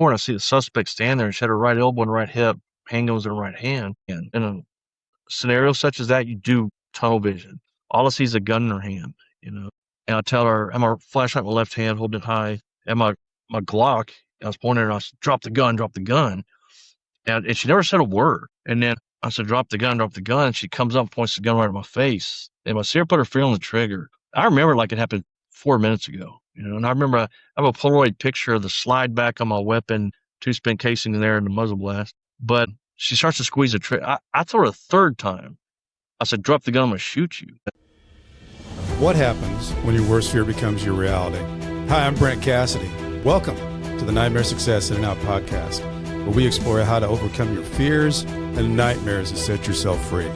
and I see the suspect stand there, and she had her right elbow and right hip, handguns in her right hand. And in a scenario such as that, you do tunnel vision. All I see is a gun in her hand, And I tell her, and my flashlight in my left hand, holding it high, and my Glock, I was pointing at her, and I said, drop the gun, drop the gun. And she never said a word. And then I said, drop the gun, drop the gun. And she comes up and points the gun right at my face. And I see her put her finger on the trigger. I remember like it happened 4 minutes ago, and I remember I have a Polaroid picture of the slide back on my weapon, 2-spin casing in there and the muzzle blast. But she starts to squeeze the trigger. I told her a third time. I said, drop the gun, I'm going to shoot you. What happens when your worst fear becomes your reality? Hi, I'm Brent Cassity. Welcome to the Nightmare Success In-N-Out podcast, where we explore how to overcome your fears and nightmares to set yourself free.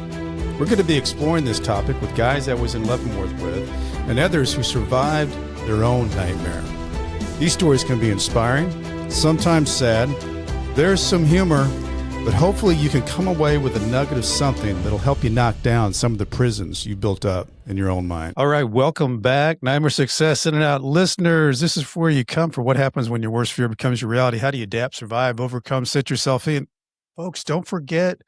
We're going to be exploring this topic with guys I was in Leavenworth with and others who survived their own nightmare. These stories can be inspiring, sometimes sad. There's some humor, but hopefully you can come away with a nugget of something that'll help you knock down some of the prisons you built up in your own mind. All right, welcome back. Nightmare Success In-N-Out listeners. This is where you come for what happens when your worst fear becomes your reality. How do you adapt, survive, overcome, set yourself in? Folks, don't forget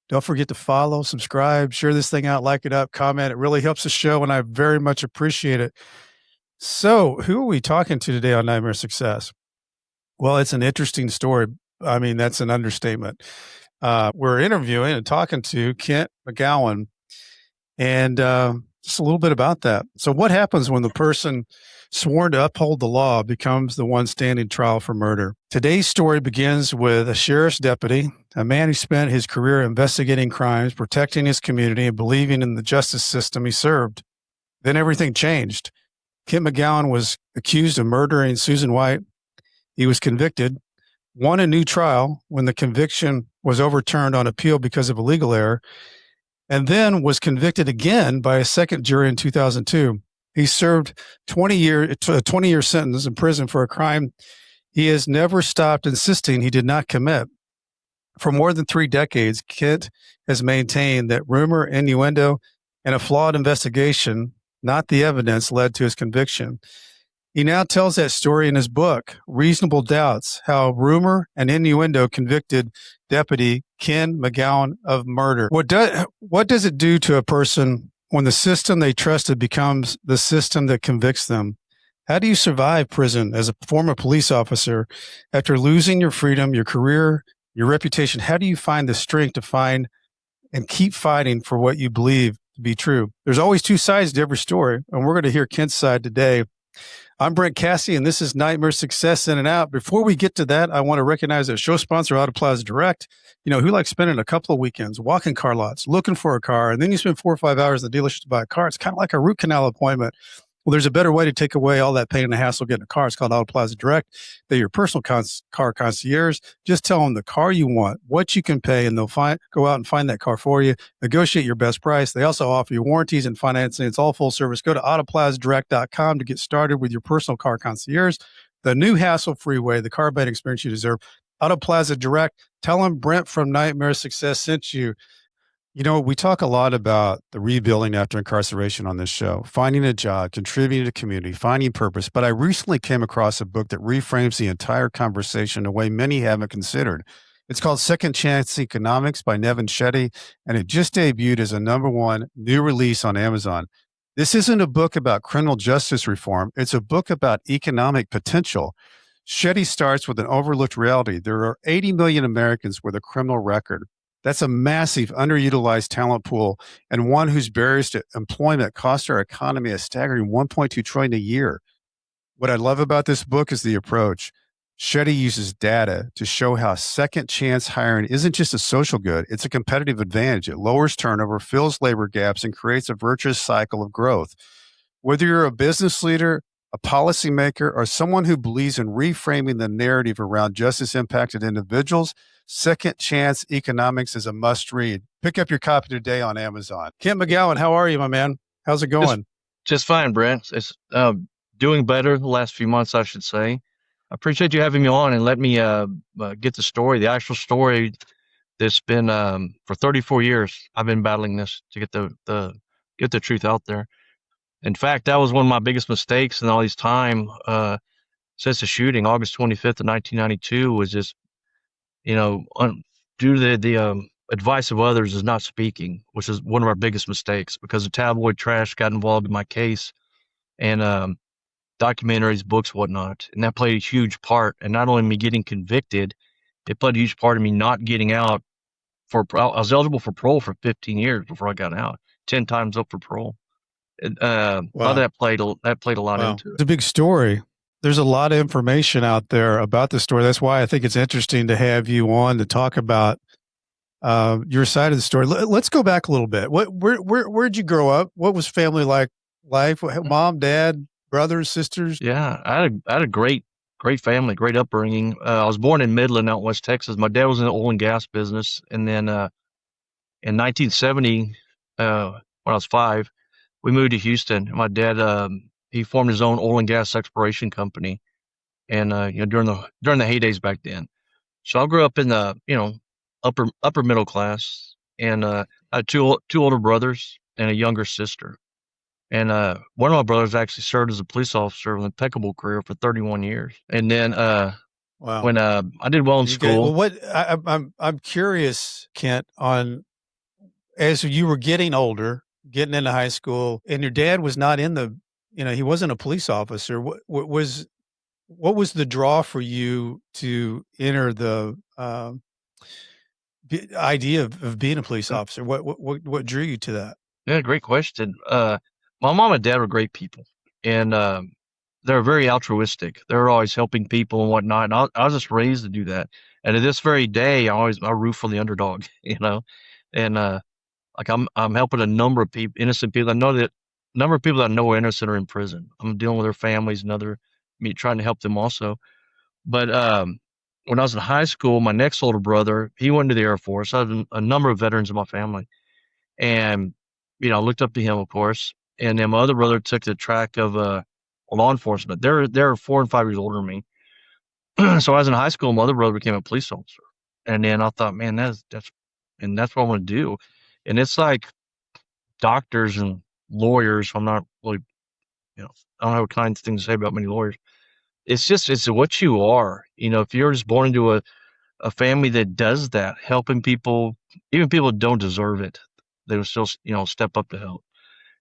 to follow, subscribe, share this thing out, like it up, comment. It really helps the show, and I very much appreciate it. So who are we talking to today on Nightmare Success? Well, it's an interesting story. I mean, that's an understatement. We're interviewing and talking to Kent McGowan, and just a little bit about that. So what happens when the person sworn to uphold the law becomes the one standing trial for murder? Today's story begins with a sheriff's deputy, a man who spent his career investigating crimes, protecting his community, and believing in the justice system he served. Then everything changed. Kent McGowan was accused of murdering Susan White. He was convicted, won a new trial when the conviction was overturned on appeal because of a legal error, and then was convicted again by a second jury in 2002. He served a 20-year sentence in prison for a crime he has never stopped insisting he did not commit. For more than 3 decades, Kent has maintained that rumor, innuendo, and a flawed investigation, not the evidence, led to his conviction. He now tells that story in his book, Reasonable Doubts, How Rumor and Innuendo Convicted Deputy Ken McGowan of Murder. What does it do to a person when the system they trusted becomes the system that convicts them? How do you survive prison as a former police officer after losing your freedom, your career, your reputation? How do you find the strength to find and keep fighting for what you believe to be true? There's always two sides to every story, and we're going to hear Kent's side today. I'm Brent Cassity, and this is Nightmare Success In-N-Out. Before we get to that, I want to recognize our show sponsor, Auto Plaza Direct. Who likes spending a couple of weekends walking car lots, looking for a car, and then you spend 4 or 5 hours in the dealership to buy a car. It's kind of like a root canal appointment. Well, there's a better way to take away all that pain and the hassle getting a car. It's called Auto Plaza Direct. They're your personal car concierge. Just tell them the car you want, what you can pay, and they'll go out and find that car for you, negotiate your best price. They also offer you warranties and financing. It's all full service. Go to autoplazadirect.com to get started with your personal car concierge. The new hassle-free way, the car buying experience you deserve. Auto Plaza Direct. Tell them Brent from Nightmare Success sent you. We talk a lot about the rebuilding after incarceration on this show, finding a job, contributing to the community, finding purpose. But I recently came across a book that reframes the entire conversation in a way many haven't considered. It's called Second Chance Economics by Nevin Shetty, and it just debuted as a #1 new release on Amazon. This isn't a book about criminal justice reform. It's a book about economic potential. Shetty starts with an overlooked reality. There are 80 million Americans with a criminal record. That's a massive underutilized talent pool, and one whose barriers to employment cost our economy a staggering $1.2 trillion a year. What I love about this book is the approach. Shetty uses data to show how second chance hiring isn't just a social good, it's a competitive advantage. It lowers turnover, fills labor gaps, and creates a virtuous cycle of growth. Whether you're a business leader, a policymaker, or someone who believes in reframing the narrative around justice-impacted individuals, Second Chance Economics is a must-read. Pick up your copy today on Amazon. Kent McGowan, how are you, my man? How's it going? Just fine, Brent. It's doing better the last few months, I should say. I appreciate you having me on and let me get the story, the actual story that's been for 34 years. I've been battling this to get the truth out there. In fact, that was one of my biggest mistakes in all this time. since the shooting, August 25th of 1992, was just, you know, due to the advice of others is not speaking, which is one of our biggest mistakes because the tabloid trash got involved in my case and documentaries, books, whatnot. And that played a huge part. And not only me getting convicted, it played a huge part of me not getting out I was eligible for parole for 15 years before I got out, 10 times up for parole. Wow. That played a lot into it. It's a big story. There's a lot of information out there about the story. That's why I think it's interesting to have you on to talk about your side of the story. Let's go back a little bit. Where'd you grow up? What was family life? Mom, dad, brothers, sisters? Yeah, I had a great family, great upbringing. I was born in Midland, out in West Texas. My dad was in the oil and gas business, and then in 1970, when I was 5, we moved to Houston. My dad he formed his own oil and gas exploration company, and during the heydays back then. So I grew up in the upper middle class, and I had two older brothers and a younger sister. And one of my brothers actually served as a police officer with an impeccable career for 31 years. And then Wow. when I did well in school. I'm curious, Kent, on as you were getting older, getting into high school, and your dad was not in the, he wasn't a police officer. What was the draw for you to enter the idea of being a police officer? What drew you to that? Yeah, great question. My mom and dad were great people, and they're very altruistic. They're always helping people and whatnot. And I was just raised to do that. And to this very day, I root for the underdog, and like I'm helping a number of people, innocent people. I know that a number of people that I know are innocent are in prison. I'm dealing with their families and trying to help them also. But when I was in high school, my next older brother, he went to the Air Force. I had a number of veterans in my family, and I looked up to him, of course. And then my other brother took the track of law enforcement. They're 4 and 5 years older than me. So I was in high school. My other brother became a police officer, and then I thought, man, that's what I want to do. And it's like doctors and lawyers. I'm not really, I don't have a kind thing to say about many lawyers. It's what you are. If you're just born into a family that does that, helping people, even people that don't deserve it, they will still, step up to help.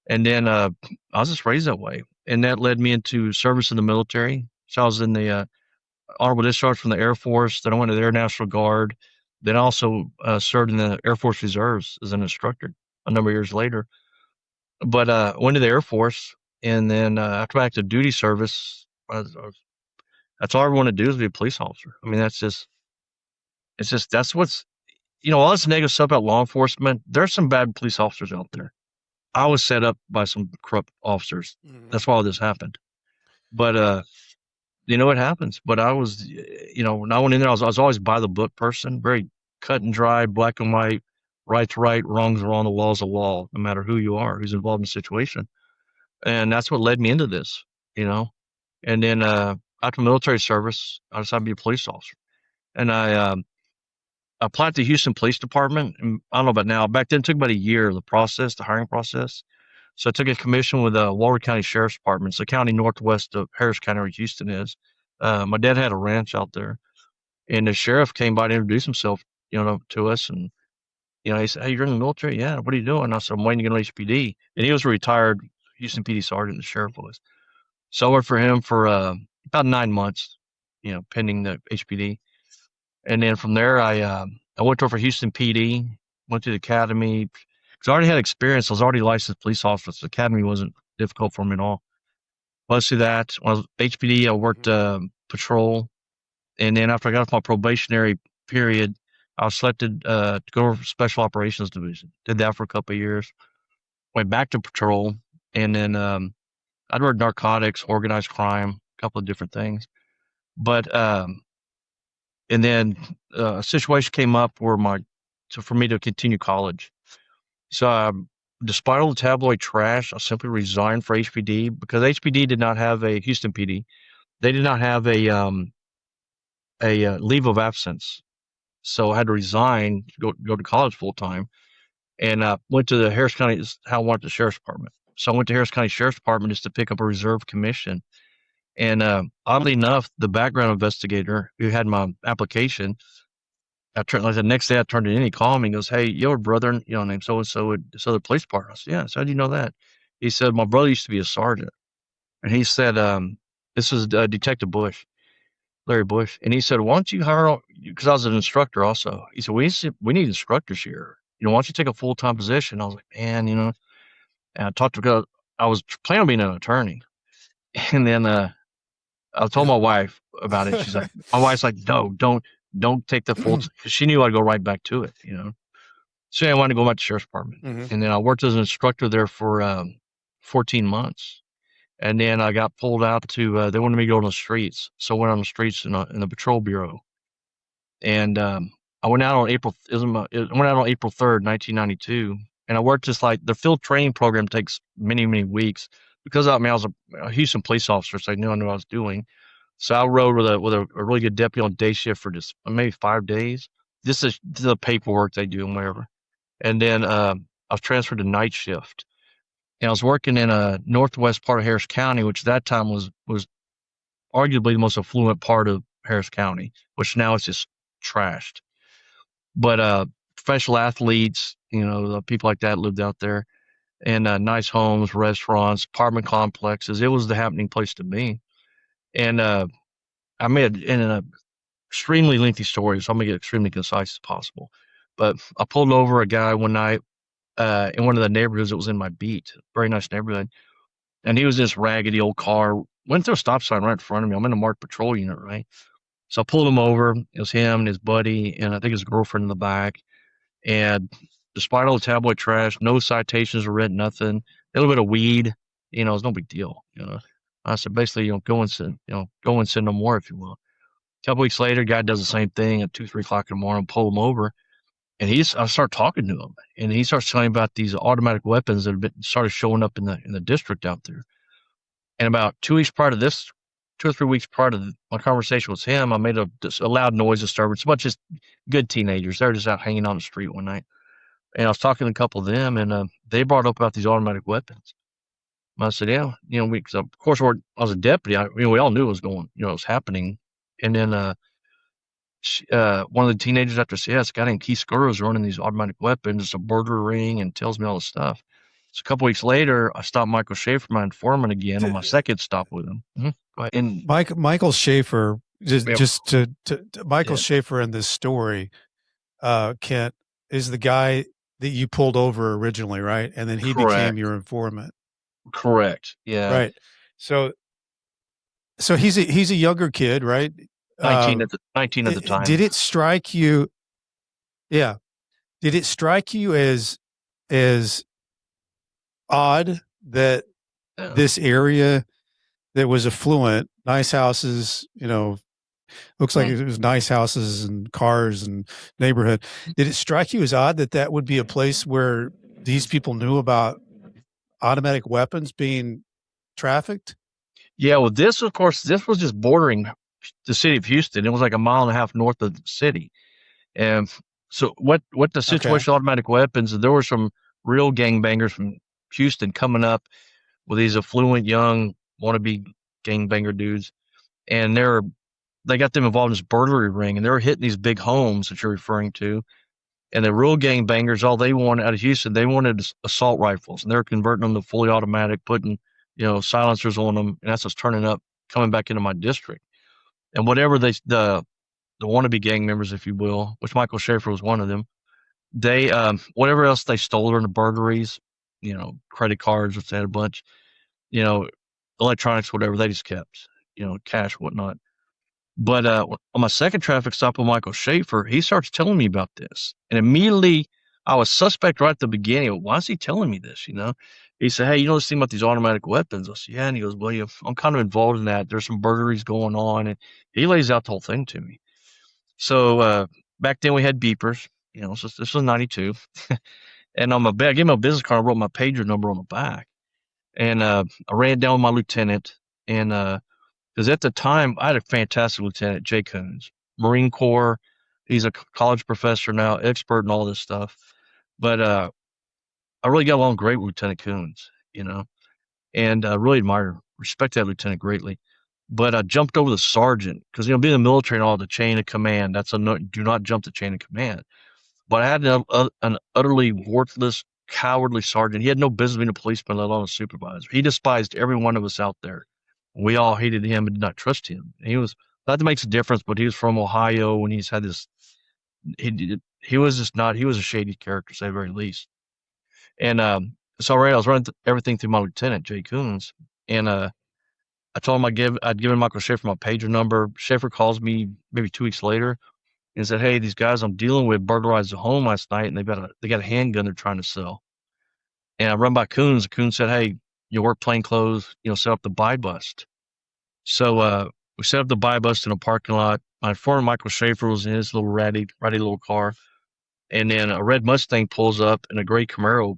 And then I was just raised that way, and that led me into service in the military. So I was in the honorable discharge from the Air Force. Then I went to the Air National Guard. Then I also served in the Air Force Reserves as an instructor a number of years later. But went to the Air Force, and then after my active duty service, that's all I want to do is be a police officer. I mean, that's what's, all this negative stuff about law enforcement. There's some bad police officers out there. I was set up by some corrupt officers. Mm-hmm. That's why all this happened. But it happens. But I was, when I went in there, I was always by the book person, very cut and dry, black and white, right's right, wrong's wrong, the law's a law, no matter who you are, who's involved in the situation. And that's what led me into this, And then after military service, I decided to be a police officer. And I applied to the Houston Police Department. And I don't know about now. Back then, it took about a year, the hiring process. So I took a commission with the Walker County Sheriff's Department. It's the county northwest of Harris County, where Houston is. My dad had a ranch out there. And the sheriff came by to introduce himself, to us. And, he said, "Hey, you're in the military? Yeah. What are you doing?" I said, "I'm waiting to get an HPD." And he was a retired Houston PD sergeant, the sheriff was. So I worked for him for about 9 months, pending the HPD. And then from there, I went to work for Houston PD, went to the academy. Because I already had experience. I was already a licensed police officer. So the academy wasn't difficult for me at all. Plus to that, when I was HPD, I worked patrol. And then after I got off my probationary period, I was selected to go over Special Operations Division. Did that for a couple of years. Went back to patrol. And then I'd worked narcotics, organized crime, a couple of different things. But and then a situation came up where for me to continue college. So despite all the tabloid trash, I simply resigned for HPD because HPD did not have a Houston PD. They did not have a leave of absence. So I had to resign, go to college full time, and went to the Harris County, how I wanted the Sheriff's Department. So I went to Harris County Sheriff's Department just to pick up a reserve commission. And oddly enough, the background investigator who had my application, like the next day I turned it in, he called me and goes, "Hey, your brother, named so-and-so at this other police department." I said, "Yeah." So how do you know that? He said, "My brother used to be a sergeant." And he said, this was Detective Bush, Larry Bush. And he said, "Why don't you hire, because I was an instructor also." He said, we need instructors here. Why don't you take a full-time position?" I was like, man, and I talked to, I was planning on being an attorney. And then I told my wife about it. She's like, my wife's like, "No, don't take the full," because she knew I'd go right back to it. So I wanted to go back to sheriff's department. And then I worked as an instructor there for 14 months. And then I got pulled out to, they wanted me to go on the streets. So I went on the streets in the patrol bureau. And I went out on April 3rd, 1992. And I worked just like the field training program takes many, many weeks. Because I was a Houston police officer, so I knew what I was doing. So I rode with a really good deputy on day shift for just maybe 5 days. This is the paperwork they do and whatever. And then I was transferred to night shift. And I was working in a northwest part of Harris County, which at that time was arguably the most affluent part of Harris County, which now it's just trashed. But professional athletes, people like that lived out there, and nice homes, restaurants, apartment complexes. It was the happening place to be. And I made in an extremely lengthy story, so I'm gonna get extremely concise as possible. But I pulled over a guy one night in one of the neighborhoods that was in my beat, very nice neighborhood. And he was this raggedy old car, went through a stop sign right in front of me. I'm in a marked patrol unit, right? So I pulled him over. It was him and his buddy, and I think his girlfriend in the back. And despite all the tabloid trash, no citations were written, nothing. A little bit of weed, it was no big deal. I said, basically, go and send no more, if you will. A couple weeks later, guy does the same thing at 2, 3 o'clock in the morning, pull him over. And I start talking to him, and he starts telling me about these automatic weapons that have started showing up in the district out there. And about 2 weeks prior to this, 2 or 3 weeks prior to my conversation with him, I made a loud noise disturbance. A bunch of good teenagers. They're just out hanging on the street one night. And I was talking to a couple of them, and they brought up about these automatic weapons. And I said, "Yeah, because of course I was a deputy. We all knew it was going, it was happening." And then one of the teenagers after said, "Yeah, this guy named Keith Scurr is running these automatic weapons. It's a burglary ring," and tells me all this stuff. So a couple weeks later, I stopped Michael Schaefer, my informant, again on my second stop with him. Mm-hmm. Go ahead. And Michael Schaefer, Michael Schaefer in this story, Kent, is the guy that you pulled over originally, right? And then he became your informant. Correct. Yeah. Right. So he's a younger kid, right? 19 at the time. Did it strike you? Yeah. Did it strike you as odd that this area that was affluent, nice houses, looks like it was nice houses and cars and neighborhood. Did it strike you as odd that would be a place where these people knew about automatic weapons being trafficked? Yeah, well, this was just bordering the city of Houston. It was like a mile and a half north of the city. And so what the situation with automatic weapons, there were some real gangbangers from Houston coming up with these affluent young wannabe gangbanger dudes. And they got them involved in this burglary ring, and they were hitting these big homes that you're referring to. And the real gangbangers, all they wanted out of Houston, they wanted assault rifles, and they're converting them to fully automatic, putting, silencers on them. And that's what's turning up, coming back into my district. And whatever the wannabe gang members, if you will, which Michael Schaefer was one of them, they, whatever else they stole during the burglaries, credit cards, which they had a bunch, electronics, whatever, they just kept, cash, whatnot. But on my second traffic stop with Michael Schaefer, he starts telling me about this. And immediately I was suspect right at the beginning. Why is he telling me this? He said, "Hey, this thing about these automatic weapons?" I said, "Yeah." And he goes, "Well, I'm kind of involved in that. There's some burglaries going on." And he lays out the whole thing to me. So back then we had beepers, so this was 92. And I gave him a business card, I wrote my pager number on the back. And I ran it down with my lieutenant. And because at the time, I had a fantastic lieutenant, Jay Coons, Marine Corps. He's a college professor now, expert in all this stuff. But I really got along great with Lieutenant Coons, and I really respect that lieutenant greatly. but I jumped over the sergeant because, being in the military and all, the chain of command, that's do not jump the chain of command. But I had an utterly worthless, cowardly sergeant. He had no business being a policeman, let alone a supervisor. He despised every one of us out there. We all hated him and did not trust him. And he was, that makes a difference, but he was from Ohio, and he's had this, he was just not, he was a shady character, to say the very least. And so I was running everything through my lieutenant, Jay Coons, and I told him I'd given Michael Schaefer my pager number. Schaefer calls me maybe 2 weeks later and said, "Hey, these guys I'm dealing with burglarized the home last night, and they got a handgun they're trying to sell." And I run by Coons. Coons said, "Hey, you wear plain clothes, set up the buy bust." So we set up the buy bust in a parking lot. My informant Michael Schaefer was in his little ratty little car, and then a red Mustang pulls up and a gray Camaro.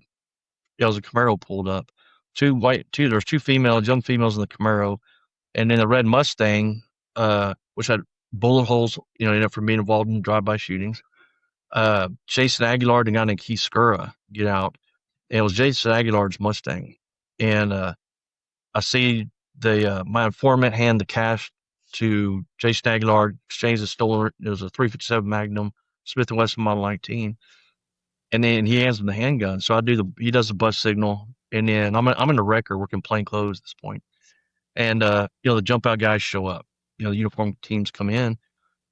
It was a Camaro pulled up. There's two young females in the Camaro, and then a red Mustang, which had bullet holes, from being involved in drive-by shootings. Jason Aguilar and a guy named Keith Skura get out. And it was Jason Aguilar's Mustang. And I see my informant hand the cash to Jason Aguilar, exchange the stolen. It was a .357 Magnum, Smith & Wesson Model 19. And then he hands him the handgun. So he does the bus signal. And then I'm in the wrecker working plain clothes at this point. And, the jump out guys show up. The uniform teams come in.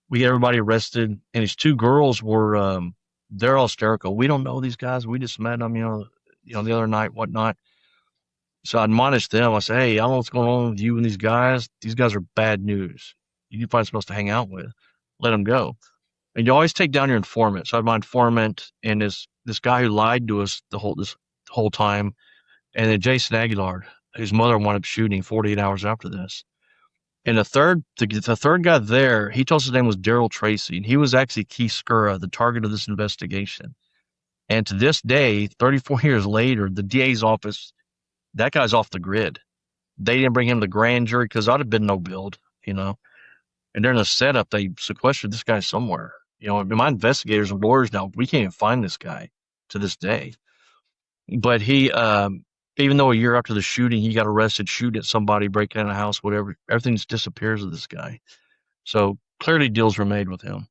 We get everybody arrested. And these two girls were, they're all hysterical. We don't know these guys. We just met them, the other night, whatnot. So I admonished them. I said, "Hey, I don't know what's going on with you and these guys. These guys are bad news. You need to find someone else to hang out with. Let them go." And you always take down your informant. So I had my informant and this guy who lied to us the whole time. And then Jason Aguilar, whose mother wound up shooting 48 hours after this. And the third guy there, he told us his name was Daryl Tracy, and he was actually Keith Skura, the target of this investigation. And to this day, 34 years later, the DA's office, that guy's off the grid. They didn't bring him to grand jury because I'd have been no build, And during the setup, they sequestered this guy somewhere. My investigators and lawyers now, we can't even find this guy to this day. But he, even though a year after the shooting, he got arrested, shooting at somebody, breaking in a house, whatever, everything just disappears with this guy. So clearly deals were made with him.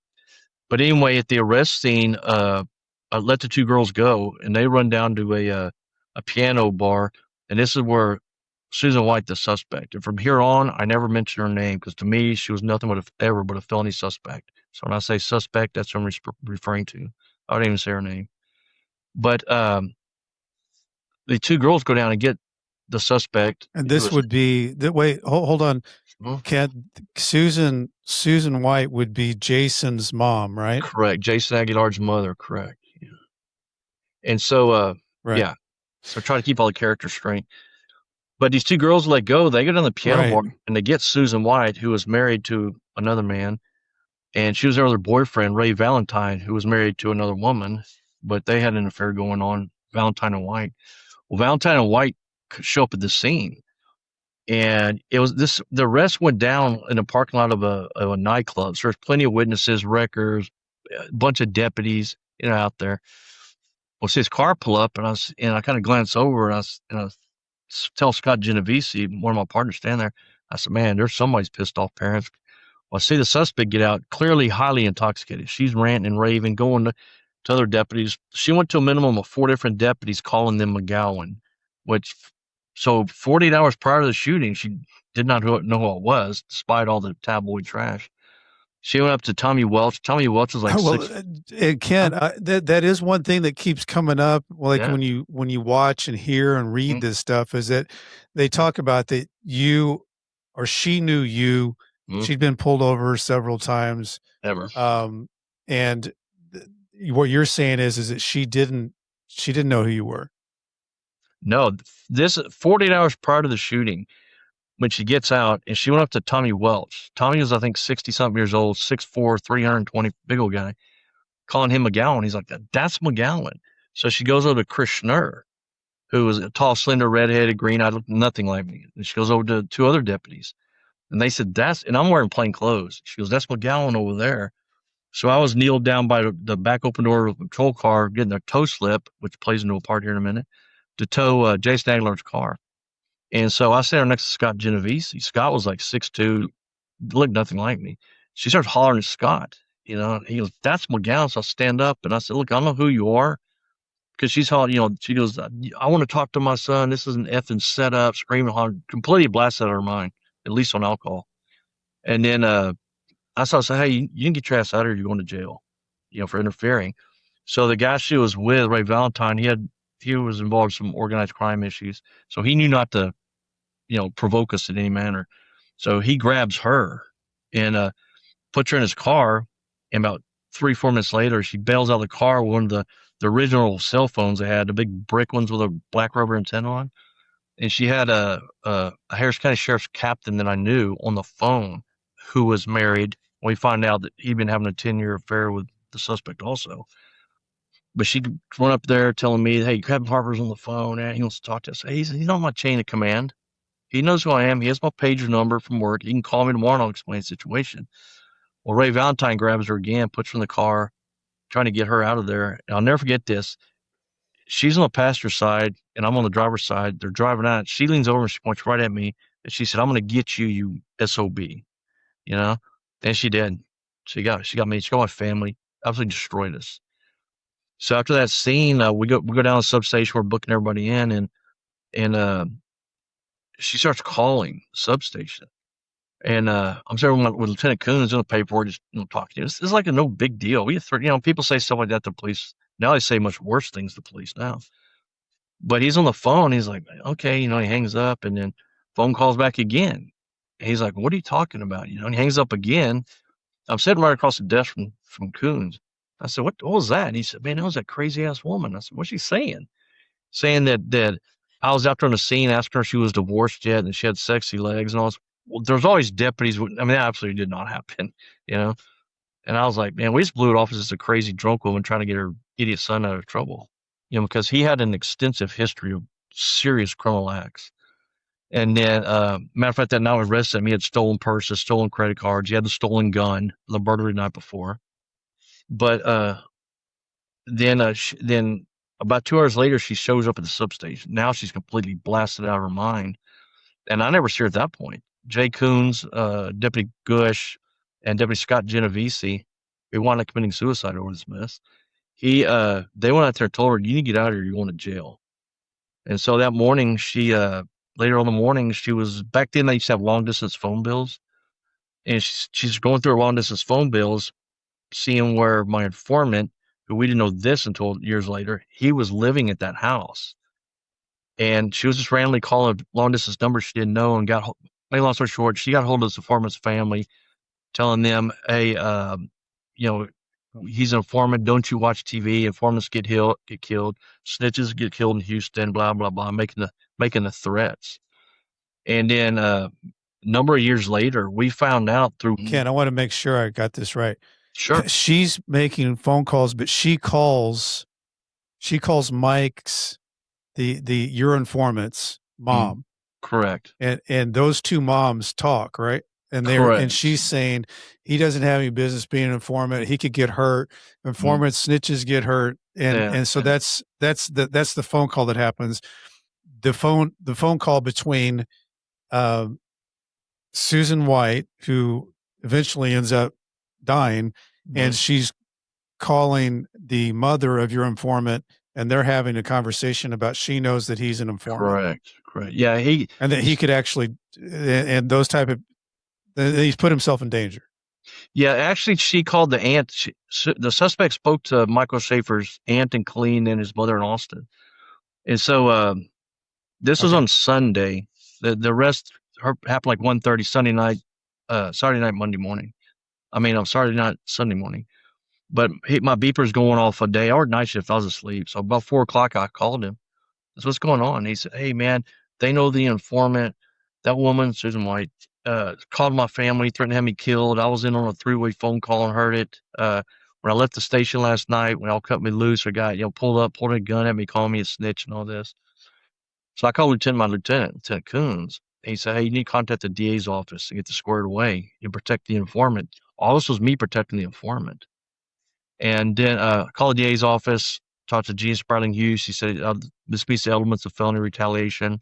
But anyway, at the arrest scene, I let the two girls go, and they run down to a piano bar. And this is where Susan White, the suspect. And from here on, I never mentioned her name because to me, she was nothing but a felony suspect. So when I say suspect, that's what I'm referring to. I don't even say her name. But the two girls go down and get the suspect. And this would be wait, hold on. Ken, Susan White would be Jason's mom, right? Correct. Jason Aguilar's mother, correct. Yeah. And so right. Yeah. So try to keep all the characters straight. But these two girls let go, they go down the piano bar and they get Susan White, who was married to another man, and she was there with her boyfriend, Ray Valentine, who was married to another woman, but they had an affair going on, Valentine and White. Well, Valentine and White show up at the scene, and the arrest went down in the parking lot of a nightclub. So there's plenty of witnesses, records, a bunch of deputies, out there. Well, see his car pull up, and I kind of glance over, and I tell Scott Genovese, one of my partners, stand there. I said, "Man, there's somebody's pissed off parents." Well, I see the suspect get out, clearly highly intoxicated. She's ranting and raving, going to other deputies. She went to a minimum of 4 different deputies, calling them McGowan, so 48 hours prior to the shooting, she did not know who it was, despite all the tabloid trash. She went up to Tommy Welch. Tommy Welch was like Ken, that is one thing that keeps coming up. Like when you watch and hear and read this stuff, is that they talk about that you or she knew you. She'd been pulled over several times. Ever. And what you're saying is that she didn't know who you were. No, this 48 hours prior to the shooting, when she gets out, and she went up to Tommy Welch. Tommy was, I think, 60-something years old, 6'4", 320, big old guy, calling him McGowan. He's like, "That's McGowan." So she goes over to Chris Schnurr, who was a tall, slender, redheaded, green-eyed, looked nothing like me. And she goes over to 2 other deputies, and they said, and I'm wearing plain clothes. She goes, "That's McGowan over there." So I was kneeled down by the back open door of the patrol car, getting their toe slip, which plays into a part here in a minute, to tow Jason Aguilar's car. And so I sat there next to Scott Genovese. Scott was like 6'2", looked nothing like me. She starts hollering at Scott, you know, he goes, "That's McGowan." So I stand up and I said, "Look, I don't know who you are." Because she's hollering, you know, she goes, "I want to talk to my son. This is an effing setup," screaming, hollering, completely blasted out of her mind, at least on alcohol. And then I said, "Hey, you can get your ass out of here. You're going to jail, you know, for interfering." So the guy she was with, Ray Valentine, he was involved in some organized crime issues. So he knew not to, you know, provoke us in any manner. So he grabs her and puts her in his car. And about 3-4 minutes later, she bails out of the car with one of the original cell phones they had, the big brick ones with a black rubber antenna on. And she had a Harris County Sheriff's captain that I knew on the phone who was married. We find out that he'd been having a 10-year affair with the suspect also. But she went up there telling me, "Hey, Captain Harper's on the phone and he wants to talk to us." Hey, he's on my chain of command. He knows who I am. He has my pager number from work. He can call me tomorrow and I'll explain the situation. Well, Ray Valentine grabs her again, puts her in the car, trying to get her out of there. And I'll never forget this. She's on the passenger side and I'm on the driver's side. They're driving out. She leans over and she points right at me. And she said, "I'm going to get you, you SOB," you know? And she did. She got me. She got my family. Absolutely destroyed us. So after that scene, we go down to the substation. We're booking everybody in, and she starts calling the substation. And I'm sitting with Lieutenant Coons in the paperwork, just, you know, talking to you. It's like a no big deal. You know, people say stuff like that to police. Now they say much worse things to police now. But he's on the phone. He's like, "Okay," you know, he hangs up and then phone calls back again. And he's like, "What are you talking about?" You know, and he hangs up again. I'm sitting right across the desk from Coons. I said, what was that?" And he said, "Man, that was that crazy ass woman." I said, "What's she saying?" Saying that I was after on the scene, asking her if she was divorced yet, and she had sexy legs and all this. Well, there's always deputies. I mean, that absolutely did not happen, you know? And I was like, man, we just blew it off as just a crazy drunk woman trying to get her idiot son out of trouble, you know, because he had an extensive history of serious criminal acts. And then, matter of fact, that night we arrested him. He had stolen purses, stolen credit cards. He had the stolen gun, the burglary the night before. But then about 2 hours later, she shows up at the substation. Now she's completely blasted out of her mind. And I never see her at that point. Jay Coons, Deputy Gush, and Deputy Scott Genovese, we wound up committing suicide over this mess. They went out there and told her, "You need to get out of here. You're going to jail." And so that morning, later on in the morning, she was, back then they used to have long distance phone bills. And she's going through her long distance phone bills, seeing where my informant, who we didn't know this until years later, he was living at that house. And she was just randomly calling a long distance number she didn't know and make a long story short, she got hold of this informant's family, telling them, "Hey, you know, he's an informant. Don't you watch TV? Informants get killed. Snitches get killed in Houston, blah, blah, blah," making the threats. And then a number of years later, we found out through Ken, I want to make sure I got this right. Sure. She's making phone calls, but she calls Mike's, your informant's mom. Correct. And those two moms talk, right? And and she's saying he doesn't have any business being an informant. He could get hurt. Informant snitches get hurt. And so that's the phone call that happens. The phone call between Susan White, who eventually ends up dying, and she's calling the mother of your informant, and they're having a conversation about, she knows that he's an informant. Correct. Yeah, and that he could actually, and those type of, he's put himself in danger. Yeah, actually, she called the aunt. The suspect spoke to Michael Schaefer's aunt in Killeen and his mother in Austin. And so this was on Sunday. The rest happened like 1:30 Sunday night, Saturday night, Monday morning. Saturday night, Sunday morning. But my beeper's going off a day or night shift. I was asleep. So about 4 o'clock, I called him. That's what's going on. He said, "Hey, man, they know the informant. That woman, Susan White, called my family, threatened to have me killed. I was in on a 3-way phone call and heard it. When I left the station last night, when all cut me loose, a guy, pulled a gun at me, calling me a snitch and all this." So I called my lieutenant Coons. He said, "Hey, you need to contact the DA's office to get this squared away and protect the informant." All this was me protecting the informant. And then I called the DA's office, talked to Gene Sparling Hughes. He said, "This meets the elements of felony retaliation."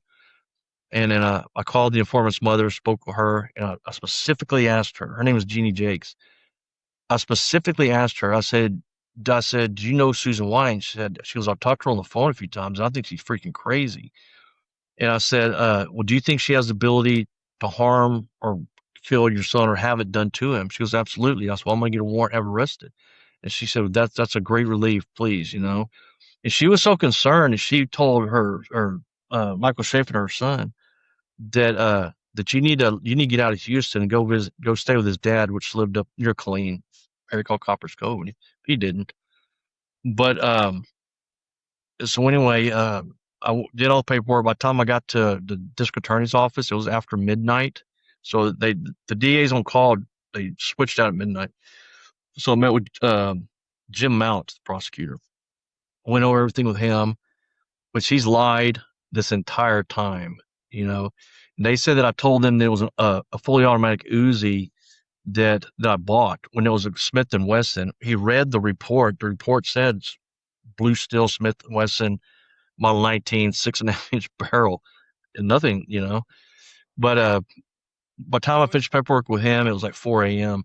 And then I called the informant's mother, spoke with her, and I specifically asked her. Her name was Jeannie Jakes. I specifically asked her. I said, do you know Susan White? She goes, I've talked to her on the phone a few times. And I think she's freaking crazy. And I said, well, do you think she has the ability to harm or kill your son or have it done to him? She goes, absolutely. I said, well, I'm going to get a warrant, have arrested. And she said, that's a great relief, please, And she was so concerned, and she told her Michael Schaefer, her son, that you need to get out of Houston and go stay with his dad, which lived up near Killeen, area called Copper's Cove. And he didn't. But so anyway, I did all the paperwork. By the time I got to the district attorney's office, it was after midnight. So the DA's on call. They switched out at midnight. So I met with Jim Mount, the prosecutor. I went over everything with him, which he's lied this entire time. They said that I told them there was a fully automatic Uzi that I bought when it was a Smith & Wesson. He read the report. The report said Blue Steel Smith & Wesson Model 19 6.5-inch barrel and nothing, But by the time I finished paperwork with him, it was like 4 a.m.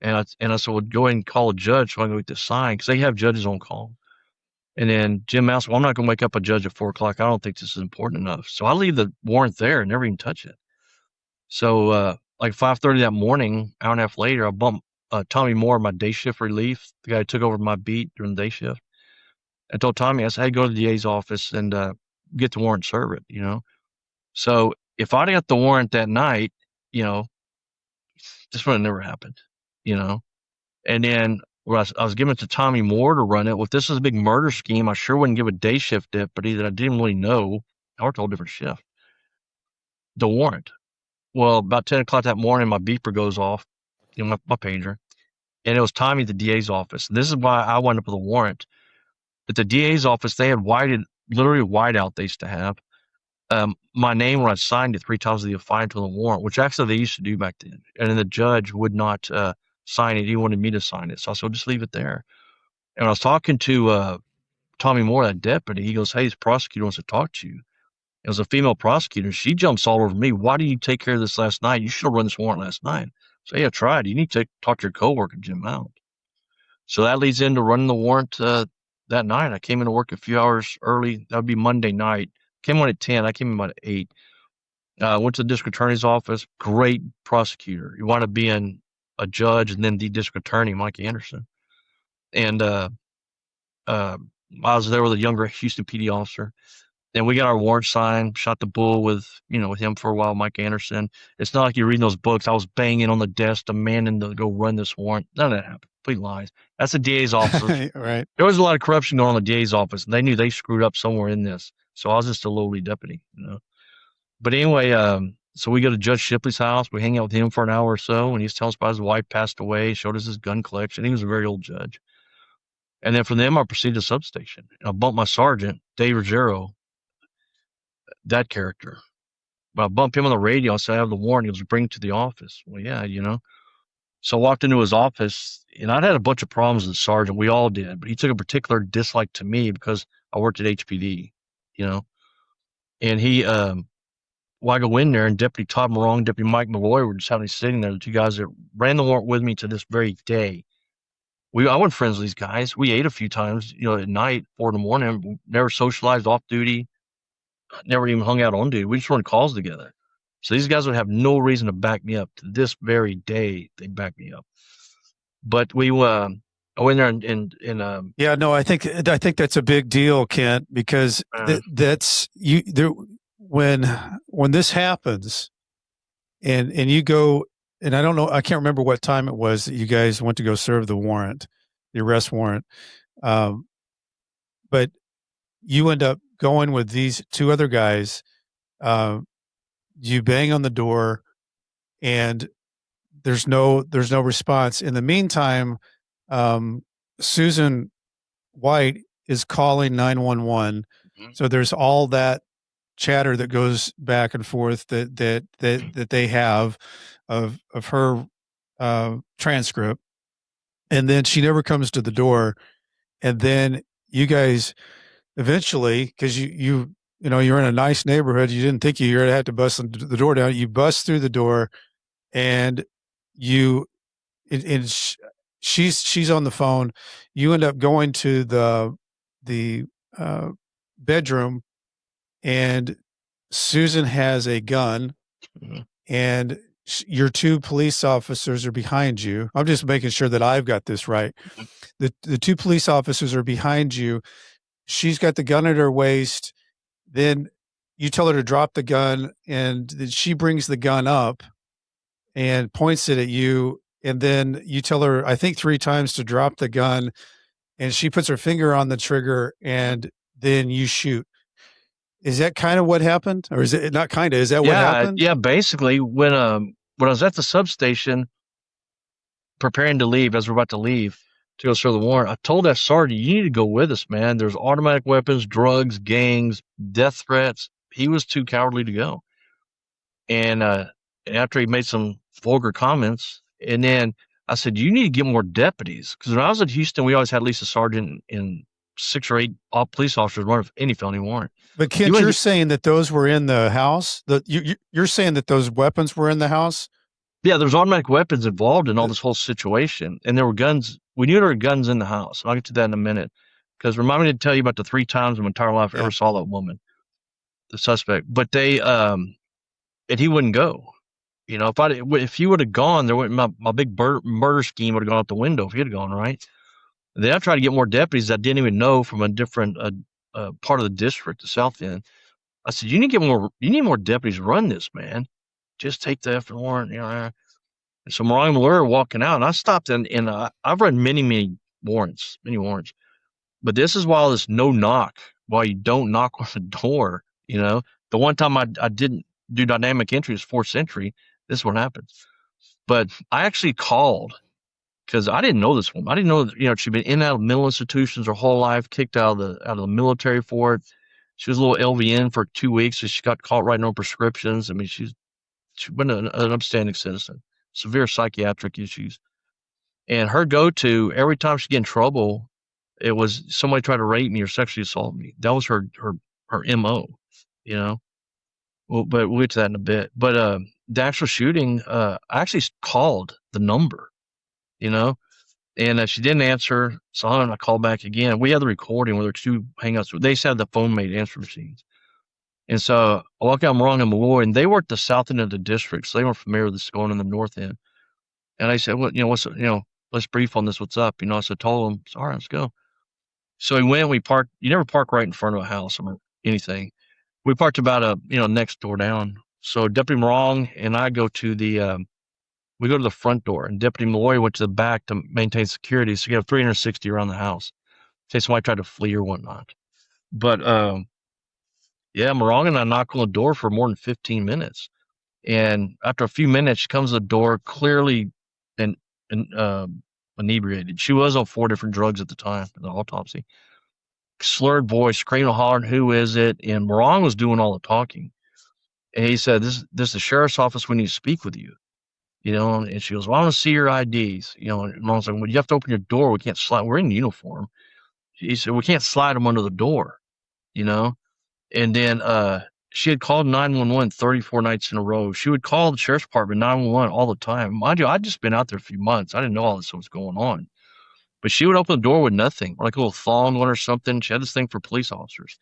And I said, well, go ahead and call a judge so I can get this signed, because they have judges on call. And then Jim Mouse, well, I'm not going to wake up a judge at 4 o'clock. I don't think this is important enough. So I leave the warrant there and never even touch it. So like 5:30 that morning, hour and a half later, I bumped Tommy Moore, my day shift relief, the guy who took over my beat during the day shift. I told Tommy, I said, hey, go to the DA's office and get the warrant, serve it, So if I'd got the warrant that night, this would have never happened, And then I was giving it to Tommy Moore to run it. Well, if this is a big murder scheme, I sure wouldn't give a day shift deputy that I didn't really know. I worked a whole different shift. The warrant. Well, about 10 o'clock that morning, my beeper goes off, my pager, and it was Tommy at the DA's office. And this is why I wound up with a warrant. At the DA's office, they had literally whiteout they used to have. My name when I signed it 3 times the defiant on the warrant, which actually they used to do back then. And then the judge would not sign it. He wanted me to sign it. So I said, just leave it there. And I was talking to Tommy Moore, that deputy. He goes, hey, this prosecutor wants to talk to you. It was a female prosecutor. She jumps all over me. Why didn't you take care of this last night? You should have run this warrant last night. So yeah, I tried. You need to talk to your coworker, Jim Mount. So that leads into running the warrant that night. I came into work a few hours early. That would be Monday night. Came on at 10. I came in about 8. Went to the district attorney's office. Great prosecutor. You want to be in a judge and then the district attorney, Mike Anderson. And I was there with a younger Houston PD officer. And we got our warrant signed, shot the bull with him for a while, Mike Anderson. It's not like you're reading those books. I was banging on the desk, demanding to go run this warrant. None of that happened. Complete lies. That's the DA's office. Right. There was a lot of corruption going on in the DA's office. And they knew they screwed up somewhere in this. So I was just a lowly deputy, But anyway, so we go to Judge Shipley's house. We hang out with him for an hour or so. And he's telling us about his wife passed away, showed us his gun collection. He was a very old judge. And then from them, I proceeded to substation. And I bumped my sergeant, Dave Ruggiero, that character. But I bumped him on the radio. I said, I have the warrant. He was bring it to the office. Well, yeah, So I walked into his office, and I'd had a bunch of problems with the sergeant. We all did. But he took a particular dislike to me because I worked at HPD, And he, I go in there, and Deputy Todd Morong, Deputy Mike Malloy were just having sitting there, the two guys that ran the warrant with me to this very day. I wasn't friends with these guys. We ate a few times, at night, 4 a.m. Never socialized off duty. Never even hung out on duty. We just run calls together. So these guys would have no reason to back me up. To this very day, they back me up. But I went there and yeah, no, I think that's a big deal, Kent, because that's you there when this happens, and you go, and I don't know, I can't remember what time it was that you guys went to go serve the warrant, the arrest warrant, but you end up going with these 2 other guys. You bang on the door, and there's no response. In the meantime, Susan White is calling 911. Mm-hmm. So there's all that chatter that goes back and forth that they have of her transcript, and then she never comes to the door. And then you guys eventually, because you you're in a nice neighborhood. You didn't think you were going to have to bust the door down. You bust through the door, and she's on the phone. You end up going to the bedroom, and Susan has a gun, and your two police officers are behind you. I'm just making sure that I've got this right. The two police officers are behind you. She's got the gun at her waist. Then you tell her to drop the gun, and then she brings the gun up and points it at you. And then you tell her, I think 3 times, to drop the gun, and she puts her finger on the trigger, and then you shoot. Is that kind of what happened? Or is it not kind of? Is that what happened? Yeah, basically, when I was at the substation preparing to leave, as we're about to leave to go serve the warrant, I told that sergeant, you need to go with us, man. There's automatic weapons, drugs, gangs, death threats. He was too cowardly to go. And after he made some vulgar comments, and then I said, you need to get more deputies. Because when I was at Houston, we always had at least a sergeant and 6 or 8 police officers running any felony warrant. But Kent, you're saying that those were in the house? You're saying that those weapons were in the house? Yeah, there's automatic weapons involved in all this whole situation. And there were guns. We knew there were guns in the house. And I'll get to that in a minute. Because remind me to tell you about the 3 times in my entire life I ever saw that woman, the suspect. But they, and he wouldn't go. If he would have gone, there wouldn't my big murder scheme would have gone out the window if he had gone, right? And then I tried to get more deputies I didn't even know from a different part of the district, the south end. I said, you need more deputies to run this, man. Just take the effing warrant, And so Mariah and Malura walking out, and I stopped and I've run many warrants. But this is while it's no knock, while you don't knock on the door, The one time I didn't do dynamic entry is forced entry. This is what happened. But I actually called because I didn't know this woman. I didn't know, she'd been in and out of mental institutions her whole life, kicked out of the military for it. She was a little LVN for 2 weeks, so she got caught writing on prescriptions. I mean, she's been an upstanding citizen, severe psychiatric issues. And her go-to, every time she'd get in trouble, it was somebody tried to rape me or sexually assault me. That was her MO, Well, but we'll get to that in a bit. But the actual shooting, I actually called the number, and she didn't answer. So I called back again. We had the recording where there were 2 hangouts. They said the phone made answer machines. And so I walked out Morong and Malloy, and they were at the south end of the district, so they weren't familiar with this going in the north end. And I said, well, let's brief on this. What's up? So I told them, all right, let's go. So we went, we parked. You never park right in front of a house or anything. We parked about next door down. So Deputy Morong and I go to we go to the front door, and Deputy Malloy went to the back to maintain security. So you have 360 around the house in case somebody tried to flee or whatnot. But Morong and I knock on the door for more than 15 minutes. And after a few minutes, she comes to the door clearly inebriated. She was on 4 different drugs at the time in the autopsy. Slurred voice, screaming and hollering, who is it? And Morong was doing all the talking. And he said, this is the sheriff's office. We need to speak with you. And she goes, well, I want to see your IDs. And Morong's like, well, you have to open your door. We can't slide. We're in uniform. He said, we can't slide them under the door, And then she had called 911 34 nights in a row. She would call the sheriff's department 911 all the time. Mind you, I'd just been out there a few months. I didn't know all this was going on. But she would open the door with nothing, like a little thong on or something. She had this thing for police officers.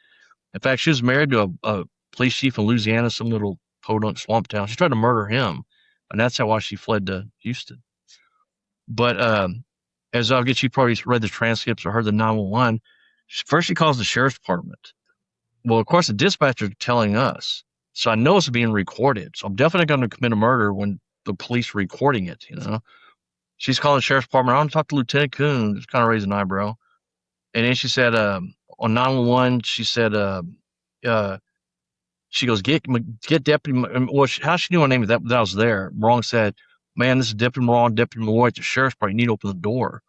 In fact, she was married to a police chief in Louisiana, some little podunk swamp town. She tried to murder him, and that's why she fled to Houston. But as I'll get, you probably read the transcripts or heard the 911. First, she calls the sheriff's department. Well, of course, the dispatcher is telling us. So I know it's being recorded. So I'm definitely going to commit a murder when the police are recording it, She's calling the sheriff's department. I want to talk to Lieutenant Coon. Just kind of raised an eyebrow. And then she said, on 911, she said, she goes, get Deputy, well, how she knew my name that I was there. Morong said, man, this is Deputy Morong, Deputy Malloy at the sheriff's department. You need to open the door.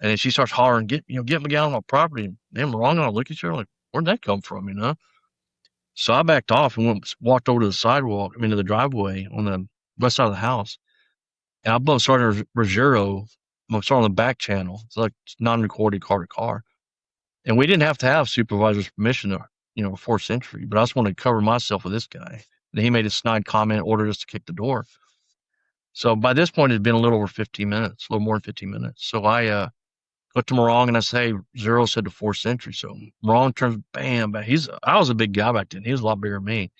And then she starts hollering, get McGowan on my property. And then Morong and I look at each other like, where'd that come from, So I backed off and walked over to the sidewalk, to the driveway on the west side of the house. And I bumped Sergeant Ruggiero. I'm starting on the back channel. It's like non-recorded car to car. And we didn't have to have supervisor's permission to, forced entry, but I just wanted to cover myself with this guy. And he made a snide comment, ordered us to kick the door. So by this point, it had been a little over 15 minutes, a little more than 15 minutes. So I go to Morong and I say, Zero said to forced entry. So Morong turns, bam, bam. I was a big guy back then. He was a lot bigger than me.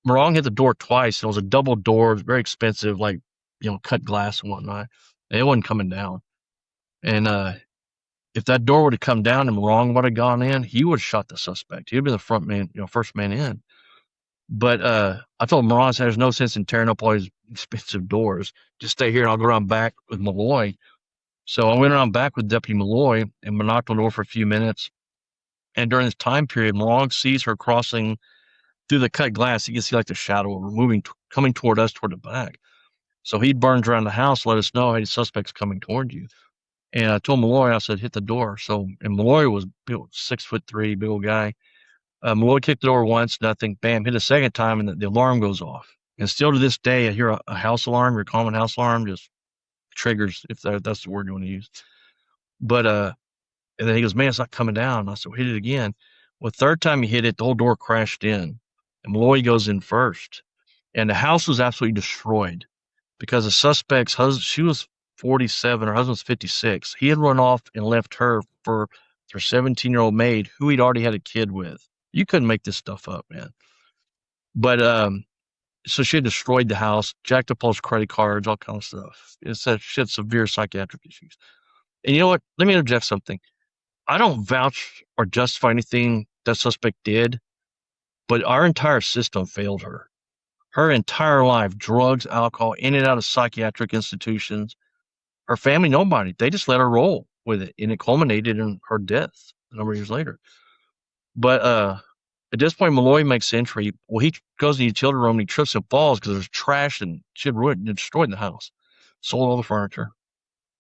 Morong hit the door twice. It was a double door. It was very expensive, like, cut glass and whatnot. It wasn't coming down. And if that door would have come down and Morong would have gone in, he would have shot the suspect. He'd have been the front man, first man in. But I told Morong, there's no sense in tearing up all these expensive doors. Just stay here and I'll go around back with Malloy. So I went around back with Deputy Malloy and knocked on the door for a few minutes. And during this time period, Morong sees her crossing through the cut glass. You can see like the shadow of her moving, coming toward us toward the back. So he burns around the house, let us know, hey, the suspect's coming toward you. And I told Malloy, I said, hit the door. So, and Malloy was 6'3", big old guy. Malloy kicked the door once, nothing, bam, hit a second time, and the alarm goes off. And still to this day, I hear a house alarm, your common house alarm, just triggers, if that's the word you want to use. But, and then he goes, man, it's not coming down. I said, hit it again. Well, third time he hit it, the whole door crashed in. And Malloy goes in first. And the house was absolutely destroyed because the suspect's husband, she was 47, her husband's 56. He had run off and left her for their 17-year-old maid who he'd already had a kid with. You couldn't make this stuff up, man. But so she had destroyed the house, jacked up all his credit cards, all kind of stuff. It said she had severe psychiatric issues. And you know what? Let me interject something. I don't vouch or justify anything that suspect did, but our entire system failed her. Her entire life, drugs, alcohol, in and out of psychiatric institutions. Her family, nobody. They just let her roll with it, and it culminated in her death a number of years later. But at this point, Malloy makes entry. Well, he goes in the utility room and he trips and falls because there's trash and she had ruined and destroyed the house. Sold all the furniture,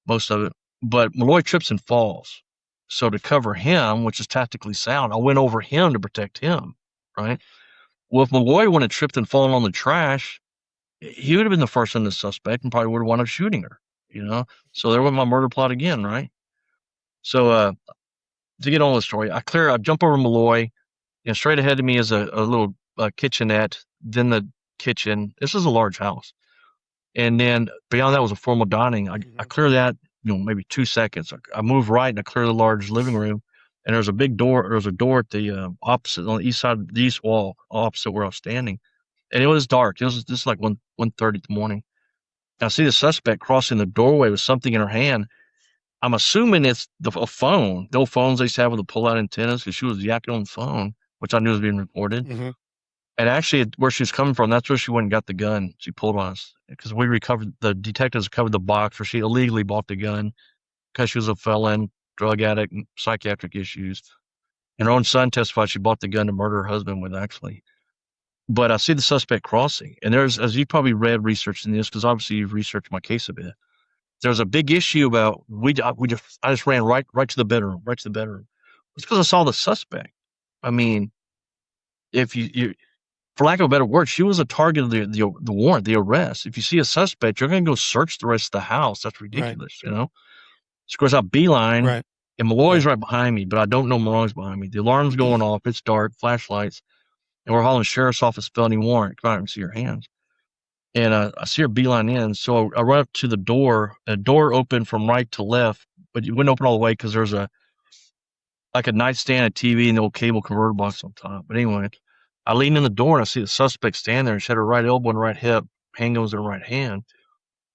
most of it. But Malloy trips and falls. So to cover him, which is tactically sound, I went over him to protect him, right? Well, if Malloy would have tripped and fallen on the trash, he would have been the first in the suspect and probably would have wound up shooting her, So there went my murder plot again, right? So to get on with the story, I jump over Malloy, and straight ahead of me is a little kitchenette, then the kitchen. This is a large house. And then beyond that was a formal dining. I clear that, maybe 2 seconds. I move right and I clear the large living room. And there's a big door. There's a door at the opposite, on the east side of the east wall, opposite where I was standing. And it was dark. It was just like 1:30 in the morning. And I see the suspect crossing the doorway with something in her hand. I'm assuming it's a phone. The old phones they used to have with the pull-out antennas, because she was yakking on the phone, which I knew was being recorded. Mm-hmm. And actually, where she was coming from, that's where she went and got the gun. She pulled on us because the detectives recovered the box where she illegally bought the gun because she was a felon, drug addict, and psychiatric issues. And her own son testified she bought the gun to murder her husband with, actually. But I see the suspect crossing. And there's, as you probably read, research in this, because obviously you've researched my case a bit. There's a big issue about, I just ran right to the bedroom, It's because I saw the suspect. I mean, if you for lack of a better word, she was a target of the warrant, the arrest. If you see a suspect, you're going to go search the rest of the house. That's ridiculous, So of course, I beeline, right. And Malloy's right behind me, but I don't know Malloy's behind me. The alarm's going off. It's dark, flashlights, and we're hauling sheriff's office felony warrant. Come out and see her hands. And I see her beeline in, so I run up to the door. The door opened from right to left, but it wouldn't open all the way because there's a nightstand, a TV, and the old cable converter box on top. But anyway, I lean in the door and I see the suspect stand there, and she had her right elbow and right hip, handguns in her right hand.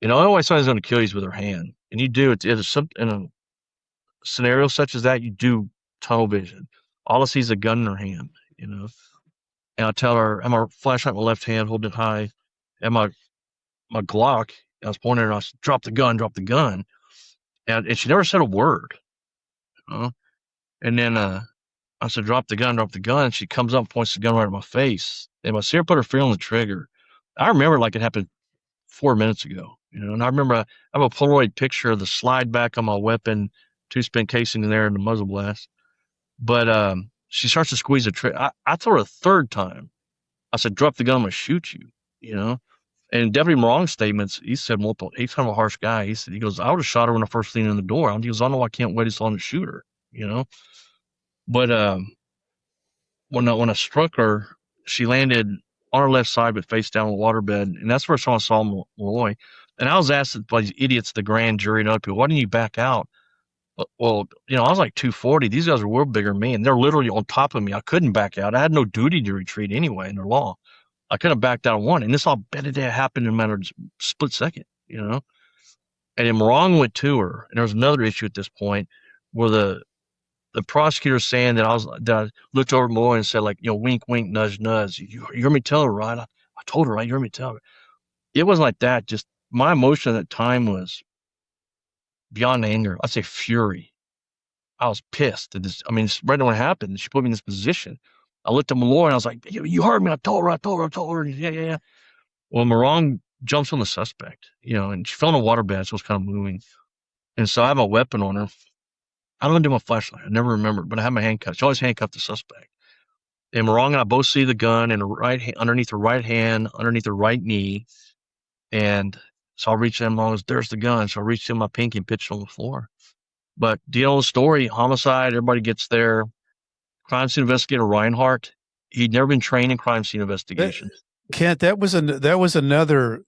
Always somebody's going to kill you with her hand, and you do. In a scenario such as that, you do tunnel vision. All I see is a gun in her hand, And I tell her, I have my flashlight in my left hand, holding it high, and my Glock. I was pointing at her, and I said, drop the gun. And she never said a word. And then I said, drop the gun. And she comes up and points the gun right at my face. And I see her put her finger on the trigger. I remember like it happened 4 minutes ago, And I remember I have a Polaroid picture of the slide back on my weapon, 2-spin casing in there, and the muzzle blast. But she starts to squeeze the trigger. I told her a third time. I said, drop the gun, I'm going to shoot you, And Deputy Morong's statements, he said multiple, he's kind of a harsh guy. He goes, I would have shot her when I first leaned in the door. He goes, I know I can't wait as long to shoot her, But when I struck her, she landed on her left side but face down the waterbed, and that's where someone saw Malloy. And I was asked by these idiots, the grand jury and other people, why didn't you back out? Well, I was like 240. These guys were bigger than me, and they're literally on top of me. I couldn't back out. I had no duty to retreat anyway in the law. I could have backed out of one, and this all happened in a matter of a split second, And then Morong went to her, and there was another issue at this point where the prosecutor saying that I looked over at Malloy and said, like, wink, wink, nudge, nudge. You heard me tell her, right? I told her, right? You heard me tell her. It wasn't like that. Just my emotion at that time was beyond anger. I'd say fury. I was pissed at this. I mean, right when it happened, she put me in this position. I looked at Malloy and I was like, you heard me. I told her. Yeah. Well, Morong jumps on the suspect, and she fell in a waterbed, so it was kind of moving. And so I have a weapon on her. I don't do my flashlight. I never remember, but I have my handcuffs. She always handcuffed the suspect. And Morong and I both see the gun in underneath her right hand, underneath her right knee. And so I'll reach them long as there's the gun. So I reached in my pinky and pitched on the floor. But do you know the story? Homicide, everybody gets there. Crime scene investigator Reinhardt, he'd never been trained in crime scene investigation. Kent, that was another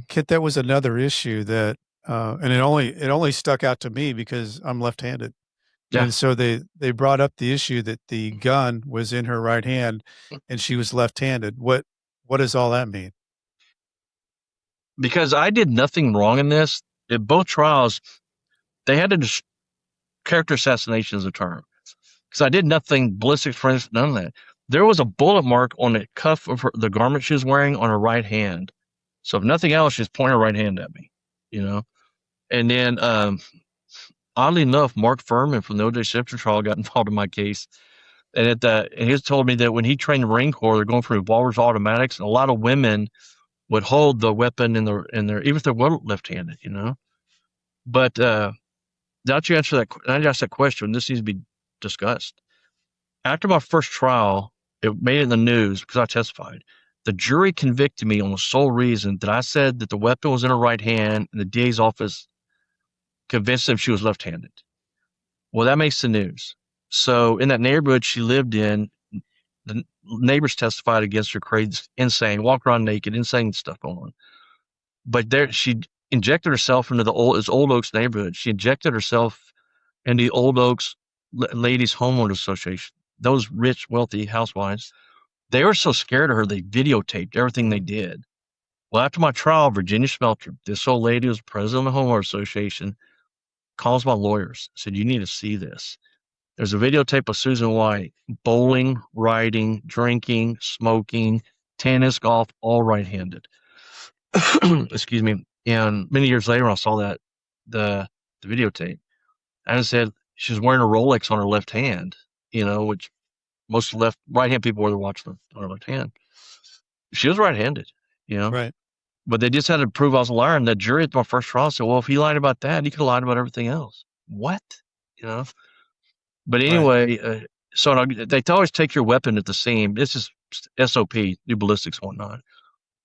Kent, that was another issue that and it only stuck out to me because I'm left-handed. Yeah. And so they brought up the issue that the gun was in her right hand and she was left-handed. What does all that mean? Because I did nothing wrong in this. In both trials, they had to character assassination is a term. Because I did nothing ballistic, forensics, none of that. There was a bullet mark on the cuff of the garment she was wearing on her right hand. So if nothing else, she's pointing her right hand at me, And then, oddly enough, Mark Furman from the O.J. Simpson trial got involved in my case. And he told me that when he trained the Marine Corps, they're going for revolvers, automatics, and a lot of women would hold the weapon in their even if they were left-handed, But now to answer that, I asked that question. This needs to be discussed. After my first trial, it made it in the news because I testified. The jury convicted me on the sole reason that I said that the weapon was in her right hand, and the DA's office convinced them she was left-handed. Well, that makes the news. So in that neighborhood she lived in, the neighbors testified against her, crazy, insane, walk around naked, insane stuff going on. But there, she injected herself into Old Oaks neighborhood. She injected herself in the Old Oaks Ladies Homeowners Association. Those rich, wealthy housewives, they were so scared of her, they videotaped everything they did. Well, after my trial, Virginia Smelter, this old lady was president of the Homeowners Association, calls my lawyers, said, you need to see this. There's a videotape of Susan White bowling, riding, drinking, smoking, tennis, golf, all right-handed. Excuse me. And many years later, when I saw that, the videotape, I said she was wearing a Rolex on her left hand, which most right-hand people were watching on her left hand. She was right-handed, Right. But they just had to prove I was a liar. And the jury at my first trial said, well, if he lied about that, he could have lied about everything else. What? But anyway, right. So they always take your weapon at the scene. This is SOP, do ballistics and whatnot.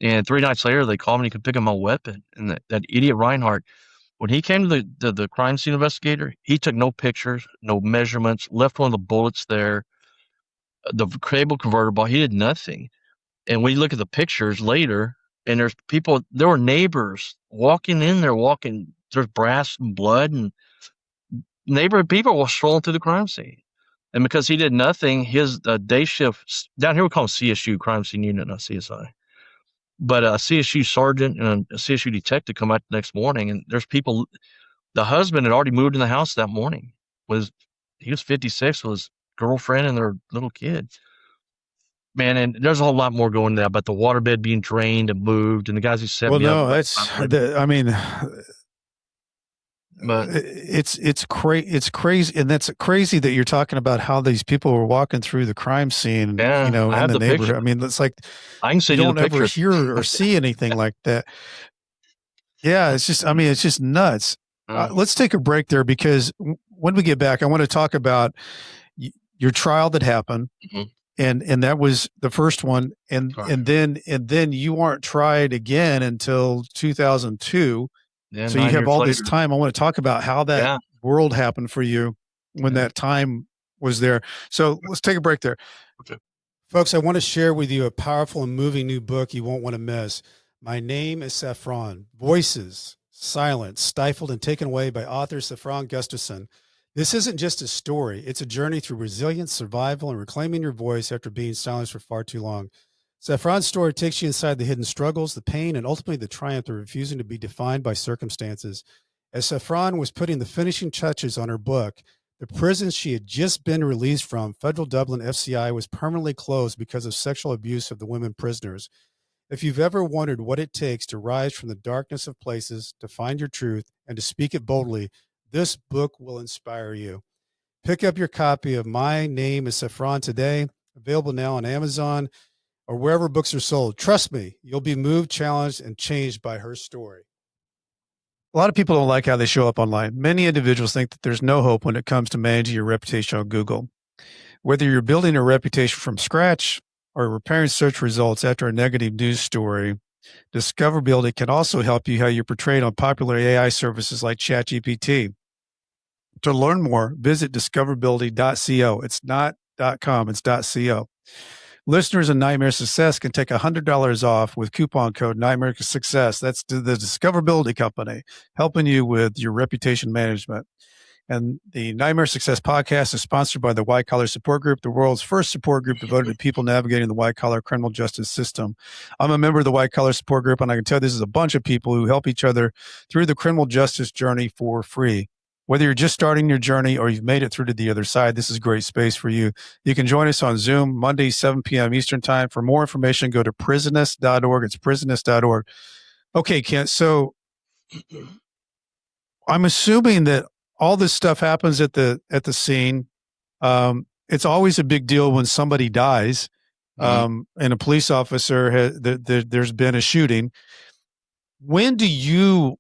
And 3 nights later, they called me and he could pick up my weapon. And that idiot Reinhardt, when he came to the crime scene investigator, he took no pictures, no measurements, left one of the bullets there, the cable converter ball. He did nothing. And when you look at the pictures later, and there were neighbors walking in there, there's brass and blood, and neighborhood people were strolling through the crime scene. And because he did nothing, his day shift, down here we call them CSU, crime scene unit, not CSI. But a CSU sergeant and a CSU detective come out the next morning, and there's people. The husband had already moved in the house that morning. He was 56 with his girlfriend and their little kid. Man, and there's a whole lot more going there about the waterbed being drained and moved, and the guys who set me up. But it's crazy, and that's crazy that you're talking about how these people were walking through the crime scene, in the neighborhood. Picture. I mean, it's like I can see you don't ever hear or see anything like that. Yeah, it's just nuts. Let's take a break there because when we get back, I want to talk about your trial that happened, and that was the first one, and then you aren't tried again until 2002. Yeah, so you have all this time. I want to talk about how that world happened for you when that time was there. So let's take a break there. Okay. Folks, I want to share with you a powerful and moving new book you won't want to miss. My Name is Saffron. Voices, silenced, stifled, and taken away by author Saffron Gustafson. This isn't just a story. It's a journey through resilience, survival, and reclaiming your voice after being silenced for far too long. Saffron's story takes you inside the hidden struggles, the pain, and ultimately the triumph of refusing to be defined by circumstances. As Saffron was putting the finishing touches on her book, the prison she had just been released from, Federal Dublin FCI, was permanently closed because of sexual abuse of the women prisoners. If you've ever wondered what it takes to rise from the darkness of places, to find your truth, and to speak it boldly, this book will inspire you. Pick up your copy of My Name is Saffron today, available now on Amazon or wherever books are sold. Trust me, you'll be moved, challenged, and changed by her story. A lot of people don't like how they show up online. Many individuals think that there's no hope when it comes to managing your reputation on Google. Whether you're building a reputation from scratch or repairing search results after a negative news story, Discoverability can also help you how you're portrayed on popular AI services like ChatGPT. To learn more, visit discoverability.co. It's not .com, it's .co. Listeners of Nightmare Success can take $100 off with coupon code Nightmare Success. That's the Discoverability Company, helping you with your reputation management. And the Nightmare Success podcast is sponsored by the White Collar Support Group, the world's first support group devoted to people navigating the white collar criminal justice system. I'm a member of the White Collar Support Group, and I can tell you this is a bunch of people who help each other through the criminal justice journey for free. Whether you're just starting your journey or you've made it through to the other side, this is a great space for you. You can join us on Zoom Monday, 7 p.m. Eastern Time. For more information, go to prisonist.org. It's prisonist.org. Okay, Kent, so I'm assuming that all this stuff happens at the scene. It's always a big deal when somebody dies, and a police officer there's been a shooting. When do you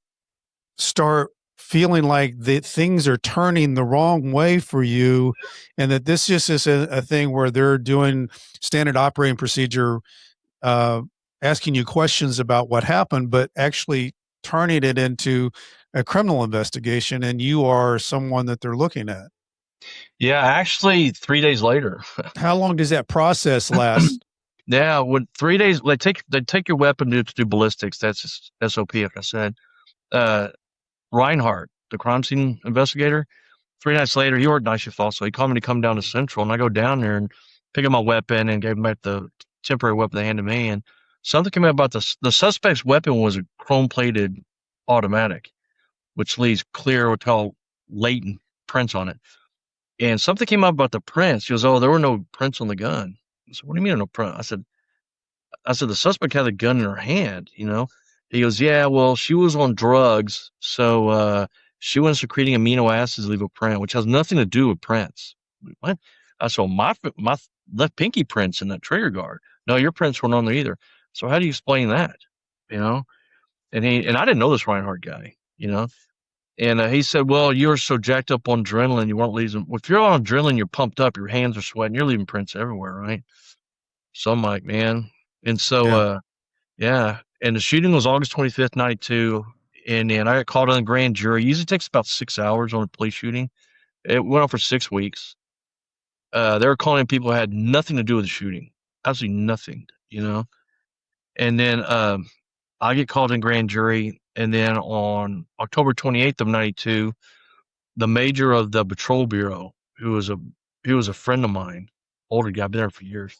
start feeling like that things are turning the wrong way for you, and that this just is a thing where they're doing standard operating procedure, asking you questions about what happened, but actually turning it into a criminal investigation, and you are someone that they're looking at? Yeah, actually 3 days later. How long does that process last? Yeah, when 3 days, they take your weapon to do ballistics. That's just SOP, like I said. Reinhardt, the crime scene investigator, 3 nights later, he worked night shift also. He called me to come down to Central, and I go down there and pick up my weapon and gave him back the temporary weapon they handed me. And something came out about the suspect's weapon was a chrome-plated automatic, which leaves clear, what we call latent prints on it. And something came out about the prints. He goes, "Oh, there were no prints on the gun." I said, "What do you mean no print?" I said, the suspect had a gun in her hand, you know? He goes, "Yeah, well, she was on drugs, so she wasn't secreting amino acids to leave a print, which has nothing to do with prints." What? I said, my left pinky prints in that trigger guard. No, your prints weren't on there either. So how do you explain that? You know? And I didn't know this Reinhardt guy, you know? And he said, "Well, you were so jacked up on adrenaline, you weren't leaving. If you're on adrenaline, you're pumped up, your hands are sweating, you're leaving prints everywhere, right?" So I'm like, man. And so, yeah. And the shooting was August 25th, 92. And then I got called on the grand jury. It usually takes about 6 hours on a police shooting. It went on for 6 weeks. They were calling in people who had nothing to do with the shooting. Absolutely nothing, you know? And then I get called in grand jury. And then on October 28th of 92, the major of the patrol bureau, who was a friend of mine, older guy, been there for years,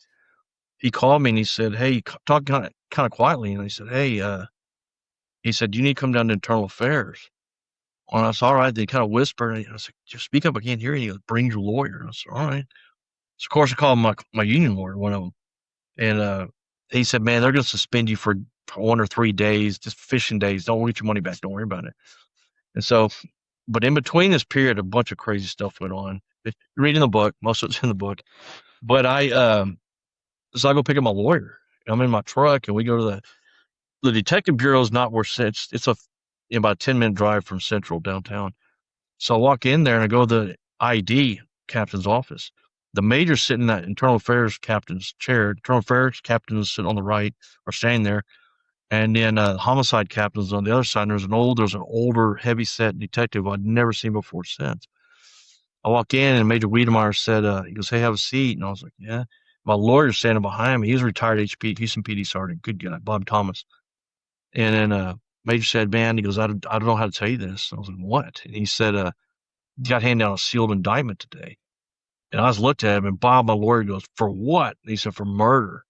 he called me and he said, "Hey," talked kind of quietly, and he said, "Hey," he said, "You need to come down to internal affairs." And I said, "All right." They kind of whispered, and I said, "Just speak up, I can't hear you." He goes, "Bring your lawyer." I said, "All right." So of course I called my union lawyer, one of them, and he said, "Man, they're going to suspend you for 1 or 3 days, just fishing days. Don't get your money back. Don't worry about it." And so, but in between this period, a bunch of crazy stuff went on. If you're reading the book, most of it's in the book. But so I go pick up my lawyer. I'm in my truck, and we go to the detective bureau is not where it's about a 10-minute drive from Central downtown. So I walk in there and I go to the ID captain's office. The major's sitting in that internal affairs captain's chair. Internal affairs captain is sitting on the right or standing there. And then homicide captain's on the other side. And there's an older, heavy-set detective I'd never seen before or since. I walk in, and Major Wiedemeyer said, he goes, "Hey, have a seat." And I was like, "Yeah." My lawyer's standing behind me. He's a retired Houston PD sergeant. Good guy, Bob Thomas. And then Major said, man, he goes, I don't know how to tell you this. I was like, what? And he said, you got handed down a sealed indictment today. And I was looked at him, and Bob, my lawyer, goes, for what? And he said, for murder.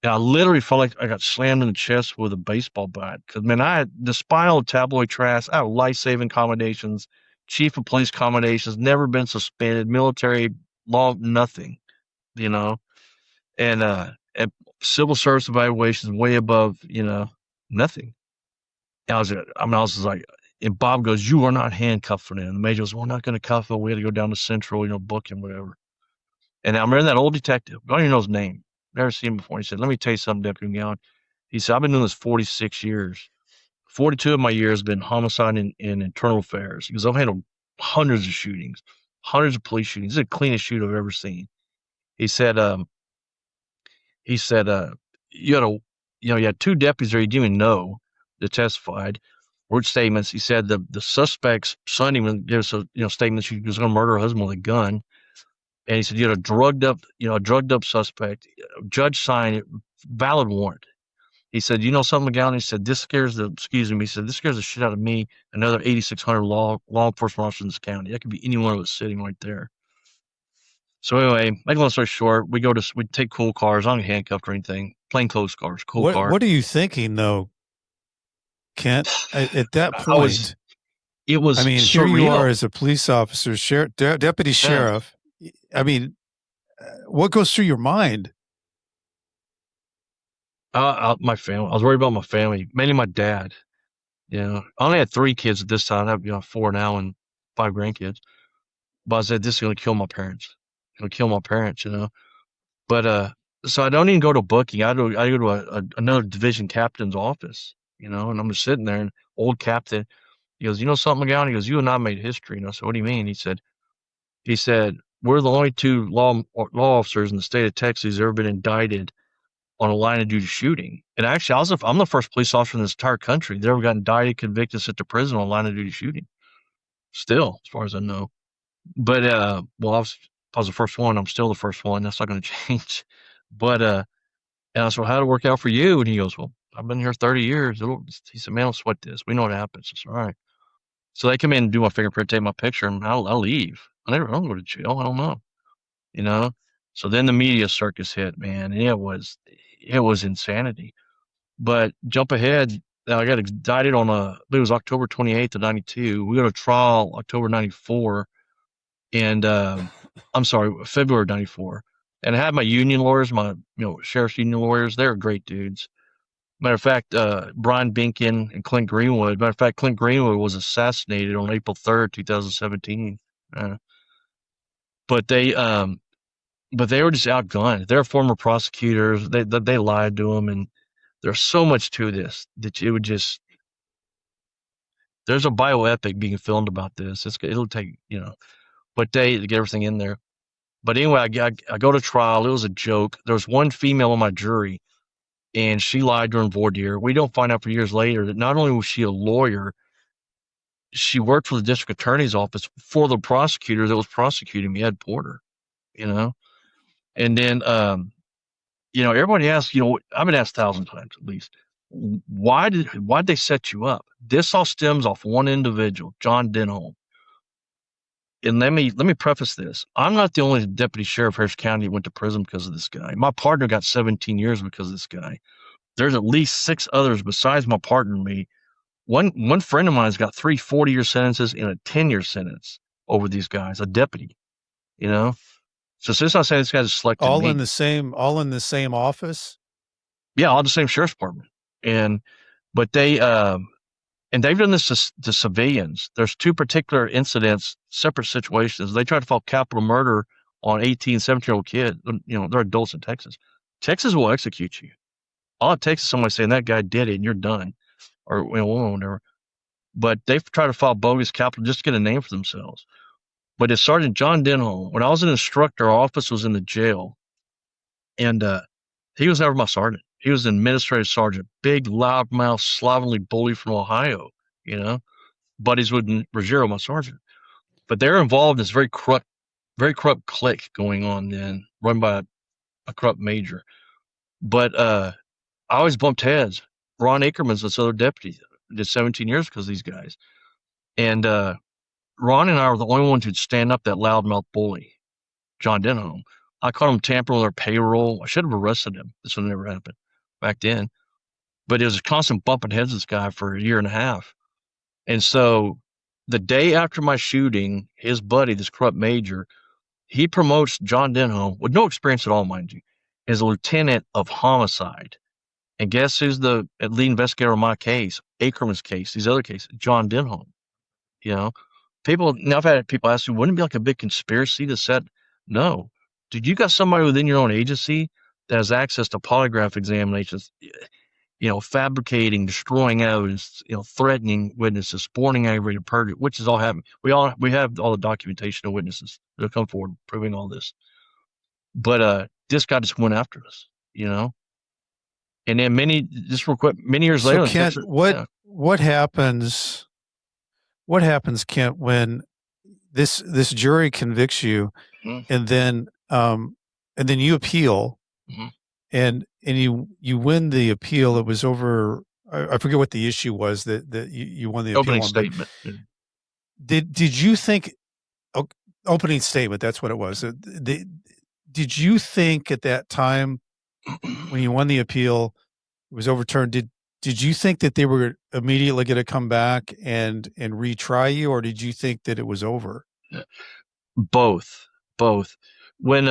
And I literally felt like I got slammed in the chest with a baseball bat. Because, man, I had, despite all the tabloid trash, I had life-saving accommodations, chief of police accommodations, never been suspended, military law, nothing, you know. And civil service evaluations way above, nothing. And I was just like, and Bob goes, you are not handcuffed for that. And the major goes, we're not going to cuff him. We had to go down to Central, book him, whatever. And I remember that old detective, I don't even know his name, never seen him before. He said, let me tell you something, Deputy McGowan. He said, I've been doing this 46 years. 42 of my years have been homicide and internal affairs. He goes, I've handled hundreds of shootings, hundreds of police shootings. This is the cleanest shoot I've ever seen. He said, you had two deputies there you didn't even know that testified. Word statements. He said the suspect's son even gives statements she was going to murder her husband with a gun. And he said you had a drugged up suspect. Judge signed it, valid warrant. He said, you know something, McGowan? He said, this scares the shit out of me, another 8,600 law enforcement officers in this county. That could be any one of us sitting right there. So anyway, make a long story short, we take cool cars. I don't get handcuffed or anything. Plain clothes cars, car. What are you thinking though, Kent? At that point, it was. I mean, surreal. Here you are as a police officer, deputy sheriff. I mean, what goes through your mind? My family. I was worried about my family, mainly my dad. I only had 3 kids at this time. I have 4 now and 5 grandkids. But I said, this is going to kill my parents. It's going to kill my parents, But so I don't even go to booking. I go to another division captain's office, and I'm just sitting there. And old captain, he goes, you know something, McGowan? He goes, you and I made history. And I said, what do you mean? He said, we're the only 2 law officers in the state of Texas who's ever been indicted on a line of duty shooting. And actually, I'm the first police officer in this entire country that ever got indicted, convicted, sent to prison on a line of duty shooting. Still, as far as I know. But I was the first one. I'm still the first one. That's not going to change. But and I said, well, how'd it work out for you? And he goes, well, I've been here 30 years. He said, man, don't sweat this. We know what happens. I said, all right. So they come in and do my fingerprint, take my picture, and I'll leave. I don't go to jail. I don't know. So then the media circus hit, man. And it was insanity. But jump ahead. I got indicted it was October 28th of 92. We go to trial October 94. And I'm sorry, February 94. And I had my union lawyers, my sheriff's union lawyers. They were great dudes. Matter of fact, Brian Binkin and Clint Greenwood. Matter of fact, Clint Greenwood was assassinated on April 3rd, 2017. But they were just outgunned. They're former prosecutors. They lied to them, and there's so much to this that it would just. There's a bioepic being filmed about this. It'll take but they get everything in there. But anyway, I go to trial. It was a joke. There was one female on my jury, and she lied during voir dire. We don't find out for years later that not only was she a lawyer, she worked for the district attorney's office for the prosecutor that was prosecuting me, Ed Porter, And then, everybody asks, I've been asked 1,000 times at least, why'd they set you up? This all stems off one individual, John Denholm. And let me preface this. I'm not the only deputy sheriff of Harris County that went to prison because of this guy. My partner got 17 years because of this guy. There's at least 6 others besides my partner and me. One friend of mine's got 3 40-year sentences and a 10-year sentence over these guys, a deputy, So since I say this guy's selected all me, in the same office? Yeah, all in the same sheriff's department. But they've done this to civilians. There's 2 particular incidents, separate situations. They tried to file capital murder on 18, 17-year-old kids. They're adults in Texas. Texas will execute you. All it takes is somebody saying that guy did it and you're done, or whatever. But they've tried to file bogus capital just to get a name for themselves. But it's Sergeant John Denholm. When I was an instructor, our office was in the jail, and he was never my sergeant. He was an administrative sergeant, big, loudmouth, slovenly bully from Ohio, buddies with Ruggiero, my sergeant. But they're involved in this very corrupt clique going on then, run by a corrupt major. But I always bumped heads. Ron Ackerman's this other deputy. Did 17 years because of these guys. And Ron and I were the only ones who'd stand up that loudmouth bully, John Denholm. I caught him tampering with our payroll. I should have arrested him. This would never happen back then. But it was a constant bumping heads with this guy for a year and a half. And so the day after my shooting, his buddy, this corrupt major, he promotes John Denholm, with no experience at all, mind you, as a lieutenant of homicide. And guess who's the lead investigator on my case, Ackerman's case, these other cases? John Denholm. You know, now I've had people ask me, wouldn't it be like a big conspiracy to set? No. Dude, you got somebody within your own agency that has access to polygraph examinations, fabricating, destroying evidence, threatening witnesses, sporting aggravated perjury, which is all happening. We have all the documentation of witnesses that have come forward proving all this. But this guy just went after us, And then many years later. So Kent, what happens? What happens, Kent, when this jury convicts you, Mm-hmm. and then you appeal, Mm-hmm. and you win the appeal? It was over. I forget what the issue was that you won the opening appeal statement. Did you think opening statement? That's what it was. Did you think at that time when you won the appeal, it was overturned? Did you think that they were immediately going to come back and retry you, or did you think that it was over? Both. When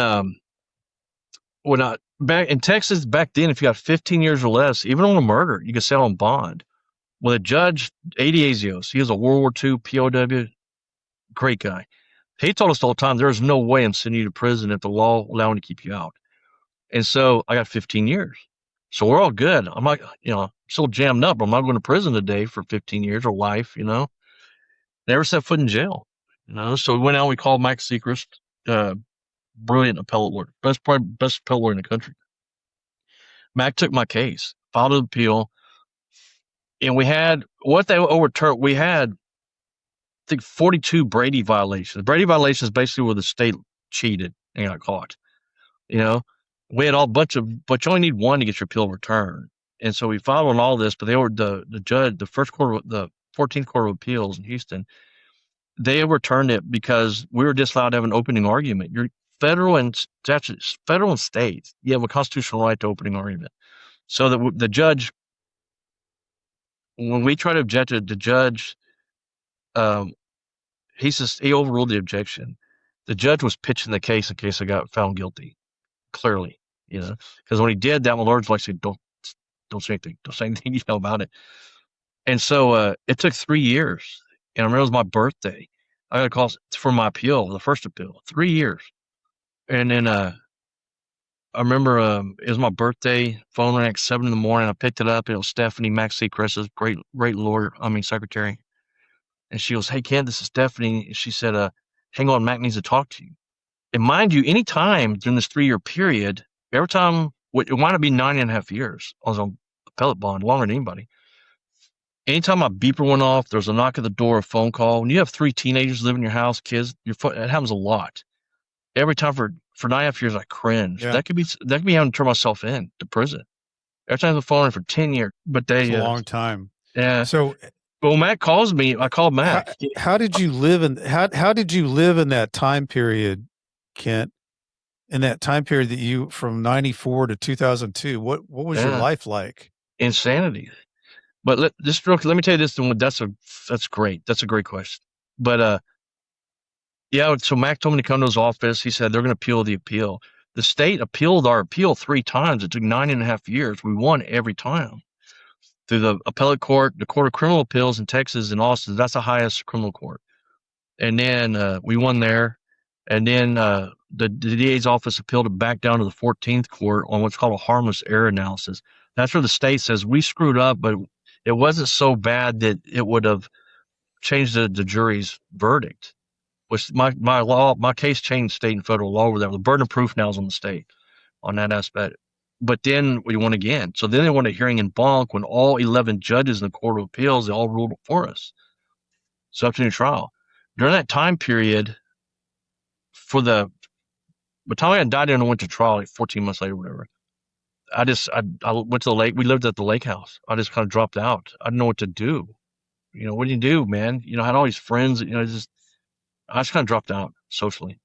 back in Texas back then, if you got 15 years or less, even on a murder, you could settle on bond. When a judge, A.D. Azios, he was a World War II POW, great guy. He told us all the time, there's no way I'm sending you to prison if the law allowing to keep you out. And so I got 15 years. So we're all good. I'm like, still jammed up. I'm not going to prison today for 15 years or life, Never set foot in jail, So we went out, we called Mike Sechrist, brilliant appellate lawyer, best appellate lawyer in the country. Mac took my case, filed an appeal, and we had what they overturned. We had, I think, 42 Brady violations. Brady violations is basically where the state cheated and got caught. We had but you only need one to get your appeal returned. And so we filed on all this, but they were the judge, the 14th Court of Appeals in Houston, they overturned it because we were disallowed to have an opening argument. You're federal and state, you have a constitutional right to opening argument. So the judge, when we tried to object to the judge, he overruled the objection. The judge was pitching the case in case I got found guilty, clearly, because when he did that, my lawyers like said, don't say anything, about it. And so it took 3 years, and I remember it was my birthday. I got a call for my appeal, the first appeal, 3 years. And then I remember it was my birthday, phone rang at 7 a.m. I picked it up, and it was Stephanie Max Sechrist, great lawyer, secretary. And she goes, "Hey, Ken, this is Stephanie." And she said, "Hang on, Mac needs to talk to you." And mind you, any time during this 3-year period, every time, it wound up being 9.5 years. I was on appellate bond, longer than anybody. Anytime my beeper went off, there was a knock at the door, a phone call. When you have 3 teenagers living in your house, kids, it happens a lot. Every time for 9.5 years, I cringed. Yeah. That could be having to turn myself in to prison. Every time the phone for 10 years, but It's a long time. Yeah. So, well, Matt calls me. I called Matt. How did you live how did you live in that time period, Kent? In that time period that you, from 94 to 2002, what was your life like? Insanity. But let me tell you this. That's great. That's a great question. But so Mac told me to come to his office. He said they're going to appeal the appeal. The state appealed our appeal 3 times. It took 9.5 years. We won every time through the appellate court, the Court of Criminal Appeals in Texas and Austin. That's the highest criminal court. And then we won there. And then the DA's office appealed it back down to the 14th court on what's called a harmless error analysis. That's where the state says we screwed up, but it wasn't so bad that it would have changed the jury's verdict. Which my case changed state and federal law over there. The burden of proof now is on the state on that aspect. But then we won again. So then they won a hearing in Bonk when all 11 judges in the Court of Appeals, they all ruled for us. So up to new trial. During that time period, for the But Tommy had died and I went to trial like 14 months later, whatever. I went to the lake. We lived at the lake house. I just kind of dropped out. I didn't know what to do. What do you do, man? I had all these friends. I just kind of dropped out socially.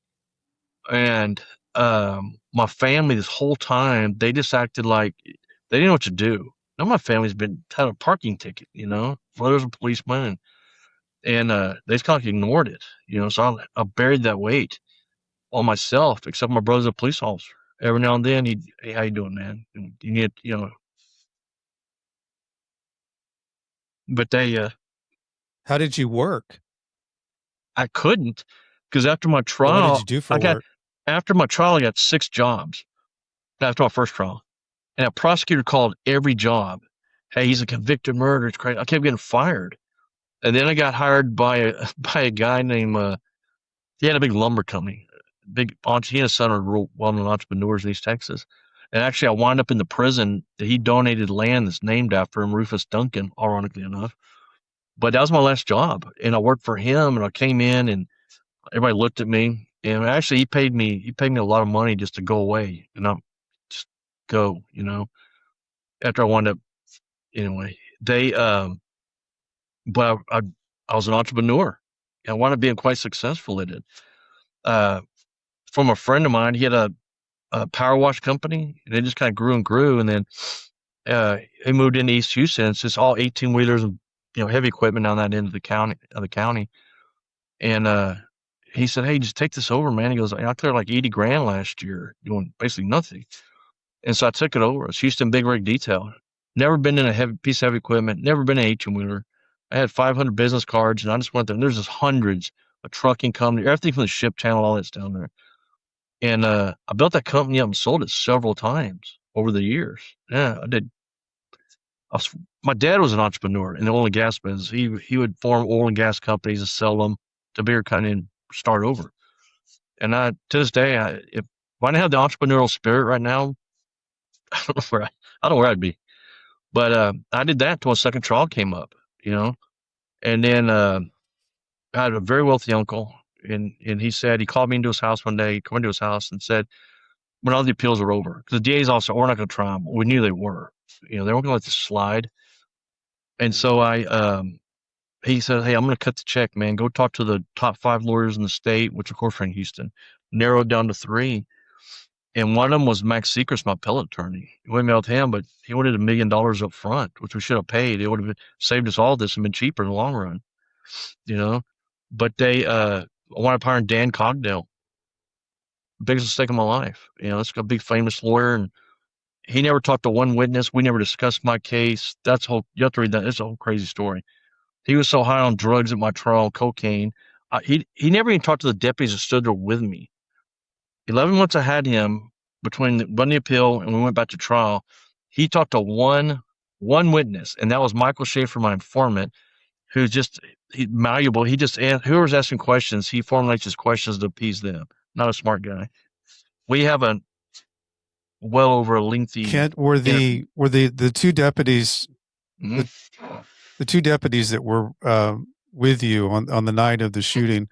And my family this whole time, they just acted like they didn't know what to do. Now my family's had a parking ticket, brothers and policemen, and they just kind of ignored it, So I buried that weight on myself, except my brother's a police officer. Every now and then, hey, how you doing, man? And you need, But How did you work? I couldn't, because after my trial, What did you do for work? After my trial, I got 6 jobs. After my first trial, and a prosecutor called every job. Hey, he's a convicted murderer. It's crazy. I kept getting fired, and then I got hired by a guy named. He had a big lumber company. He and his son are real well-known entrepreneurs in East Texas. And actually, I wound up in the prison that he donated land that's named after him, Rufus Duncan, ironically enough. But that was my last job, and I worked for him. And I came in, and everybody looked at me. And actually, he paid me a lot of money just to go away and not just go. After I wound up, anyway, but I was an entrepreneur. And I wound up being quite successful at it. From a friend of mine, he had a power wash company, and it just kind of grew and grew. And then he moved into East Houston. It's just all 18-wheelers and heavy equipment on that end of the county. And he said, "Hey, just take this over, man." He goes, "I cleared like 80 grand last year doing basically nothing." And so I took it over. It's Houston Big Rig Detail. Never been in a piece of heavy equipment. Never been an 18-wheeler. I had 500 business cards, and I just went there. And there's just hundreds of trucking companies, everything from the ship channel, all that's down there. And I built that company up and sold it several times over the years. Yeah, I did. My dad was an entrepreneur in the oil and gas business. He would form oil and gas companies and sell them to bigger companies and start over. And to this day, if I didn't have the entrepreneurial spirit right now, I don't know where I'd be. But I did that until a second trial came up, And then I had a very wealthy uncle, and he called me into his house one day, come into his house and said, when all the appeals are over, because the DA's also, we're not going to try them. We knew they were. They weren't going to let this slide. And so he said, "Hey, I'm going to cut the check, man. Go talk to the top 5 lawyers in the state," which of course are in Houston, narrowed down to 3. And one of them was Max Sechrest, my appellate attorney. We mailed him, but he wanted $1 million up front, which we should have paid. It would have saved us all this and been cheaper in the long run, But they wound up hiring Dan Cogdell. Biggest mistake of my life. That's a big famous lawyer, and he never talked to one witness. We never discussed my case. You have to read that. It's a whole crazy story. He was so high on drugs at my trial, cocaine. He never even talked to the deputies that stood there with me. 11 months I had him between the appeal and we went back to trial. He talked to one witness, and that was Michael Schaefer, my informant, who's just malleable. He just whoever's asking questions, he formulates his questions to appease them. Not a smart guy. We have well over a lengthy. Kent, were the 2 deputies, mm-hmm. the 2 deputies that were with you on the night of the shooting,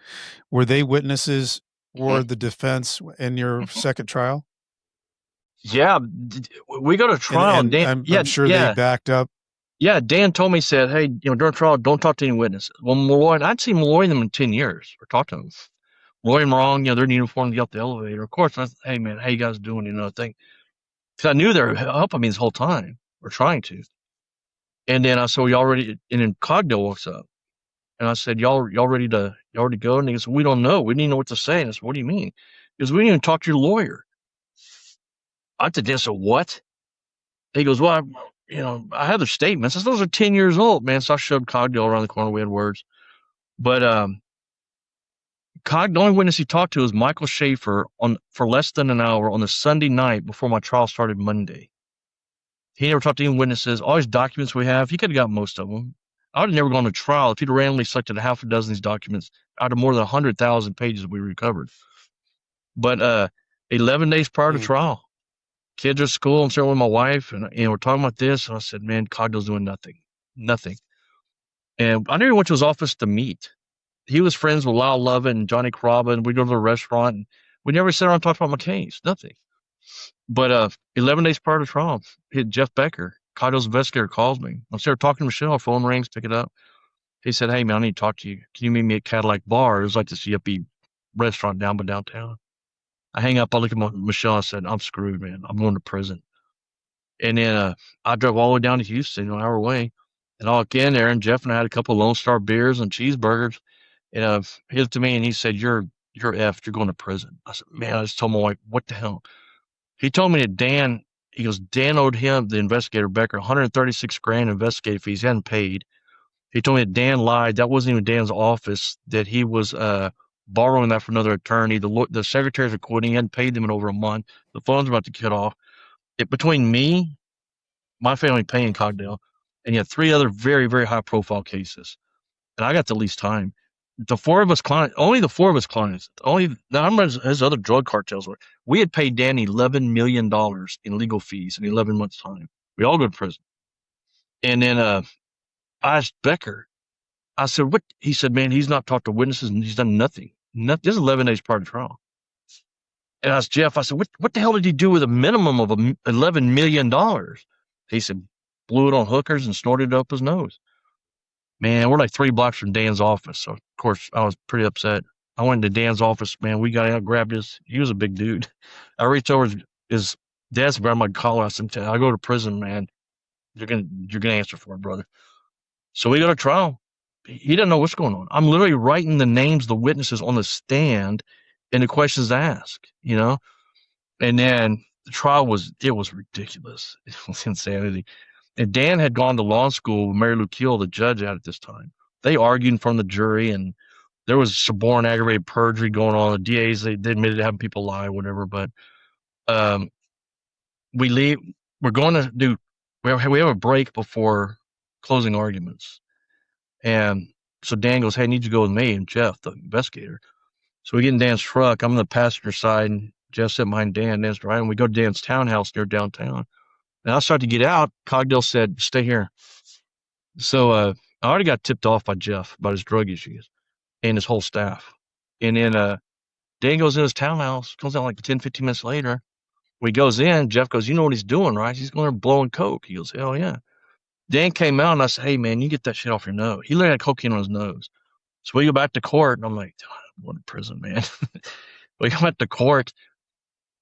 were they witnesses or the defense in your second trial? Yeah, we go to trial. And Dan, I'm sure they backed up. Yeah, Dan told me, said, "Hey, during trial, don't talk to any witnesses." Well, Malloy, I'd seen Malloy them in 10 years or talk to them. Malloy and wrong, they're in uniform to get up the elevator. Of course, I said, "Hey, man, how you guys doing?" Because I knew they were helping me this whole time, or trying to. And then I said, "Y'all ready?" And then Cogdell walks up. And I said, y'all ready to go? And he goes, "We don't know. We didn't know what to say." And I said, "What do you mean?" He goes, "We didn't even talk to your lawyer." I said, "What?" He goes, "Well, I have their statements." I said, "Those are 10 years old, man." So I shoved Cogdell around the corner. We had words. But the only witness he talked to was Michael Schaefer for less than an hour on the Sunday night before my trial started Monday. He never talked to any witnesses. All his documents we have, he could have got most of them. I would have never gone to trial if he'd randomly selected a half a dozen of these documents out of more than 100,000 pages we recovered. But 11 days prior to trial, kids are at school. I'm sitting with my wife, and we're talking about this. And I said, "Man, Cogdell's doing nothing." And I never went to his office to meet. He was friends with Lyle Lovett and Johnny Caraba, and we'd go to the restaurant. And We never sat around and talked about my case. Nothing. But 11 days prior to trial, Jeff Becker, Cardell's investigator, calls me. I'm sitting there talking to Michelle. Phone rings, pick it up. He said, "Hey, man, I need to talk to you. Can you meet me at Cadillac Bar?" It was like this yuppie restaurant downtown. I hang up. I look at Michelle. I said, "I'm screwed, man. I'm going to prison." And then I drove all the way down to Houston, an hour away. And I walk in there, and Jeff and I had a couple of Lone Star beers and cheeseburgers. And he looked at me and he said, "You're effed. You're going to prison." I said, "Man," I just told my wife, "What the hell?" He told me that Dan owed him, the investigator Becker, 136 grand investigative fees. He hadn't paid. He told me that Dan lied. That wasn't even Dan's office, that he was borrowing that from another attorney. The secretaries are quitting. He hadn't paid them in over a month. The phone's about to cut off. Between me, my family paying Cogdell, and yet 3 other very, very high profile cases. And I got the least time. Only the 4 of us clients, his other drug cartels were. We had paid Dan $11 million in legal fees in 11 months' time. We all go to prison. And then I asked Becker, I said, "What?" He said, "Man, he's not talked to witnesses and he's done nothing. This is 11 days prior to trial." And I asked Jeff, I said, what the hell did he do with a minimum of $11 million? He said, blew it on hookers and snorted it up his nose. Man, we're like 3 blocks from Dan's office. So, of course, I was pretty upset. I went to Dan's office, man. We got out, grabbed he was a big dude. I reached over his desk, grabbed my collar. I said, "I go to prison, man. You're gonna answer for it, brother." So we go to trial. He doesn't know what's going on. I'm literally writing the names of the witnesses on the stand and the questions asked, And then the trial was ridiculous. It was insanity. And Dan had gone to law school with Mary Lou Keel, the judge, out at this time. They argued in front of the jury, and there was suborn aggravated perjury going on. The DAs, they admitted to having people lie, whatever. But we leave. We're going to do. We have a break before closing arguments, and so Dan goes, "Hey, I need you to go with me and Jeff, the investigator." So we get in Dan's truck. I'm on the passenger side, and Jeff's sitting behind Dan. Dan's driving. We go to Dan's townhouse near downtown. And I start to get out. Cogdell said, "Stay here." So I already got tipped off by Jeff about his drug issues and his whole staff. And then Dan goes in his townhouse, comes out like 10, 15 minutes later. When he goes in, Jeff goes, "You know what he's doing, right?" He's going there blowing coke. He goes, "Hell yeah." Dan came out, and I said, "Hey, man, you get that shit off your nose." He literally had cocaine on his nose. So we go back to court, and I'm like, "I'm going to prison, man." We go back to court,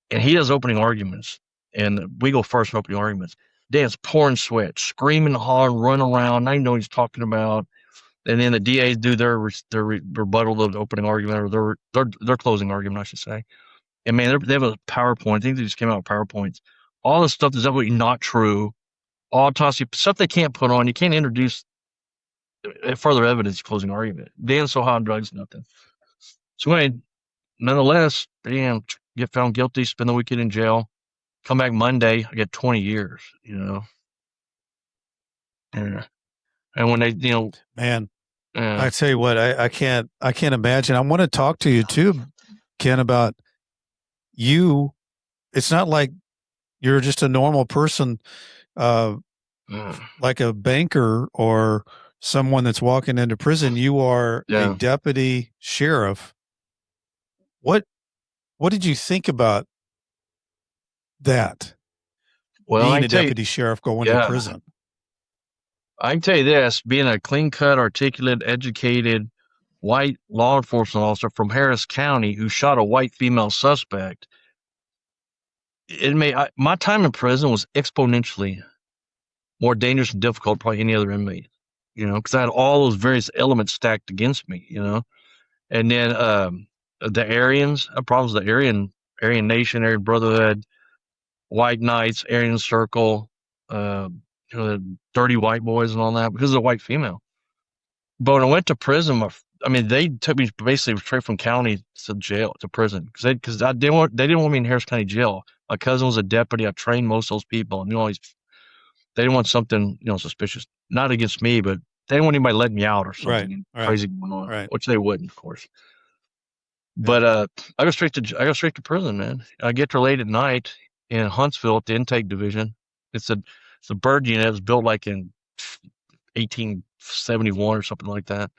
and he does opening arguments. And we go first in opening arguments. Dan's pouring sweat, screaming, hollering, running around. I know what he's talking about. And then the DAs do their rebuttal of the opening argument, or their closing argument, I should say. And man, they have a PowerPoint. I think they just came out with PowerPoints. All this stuff is absolutely not true. All stuff they can't put on. You can't introduce further evidence closing argument. Dan's so high on drugs, nothing. So anyway, nonetheless, Dan get found guilty, spend the weekend in jail. Come back Monday, I get 20 years, Yeah. And when they, Man, I tell you what, I can't imagine. I want to talk to you too, Ken, about you. It's not like you're just a normal person, like a banker or someone that's walking into prison. You are a deputy sheriff. What did you think about that? Well, being a deputy sheriff going to prison. I can tell you this: being a clean-cut, articulate, educated, white law enforcement officer from Harris County who shot a white female suspect, my time in prison was exponentially more dangerous and difficult than probably any other inmate. Because I had all those various elements stacked against me. And then the Aryans, problems with the Aryan Nation, Aryan Brotherhood, White Knights, Aryan Circle, the dirty white boys and all that, because of the white female. But when I went to prison, they took me basically straight from county to jail to prison because they didn't want me in Harris County jail. My cousin was a deputy. I trained most of those people, and they didn't want something suspicious, not against me, but they didn't want anybody letting me out or something crazy going on, which they wouldn't, of course. But I go straight to prison, man. I get there late at night in Huntsville at the intake division. It's a bird unit. It was built like in 1871 or something like that.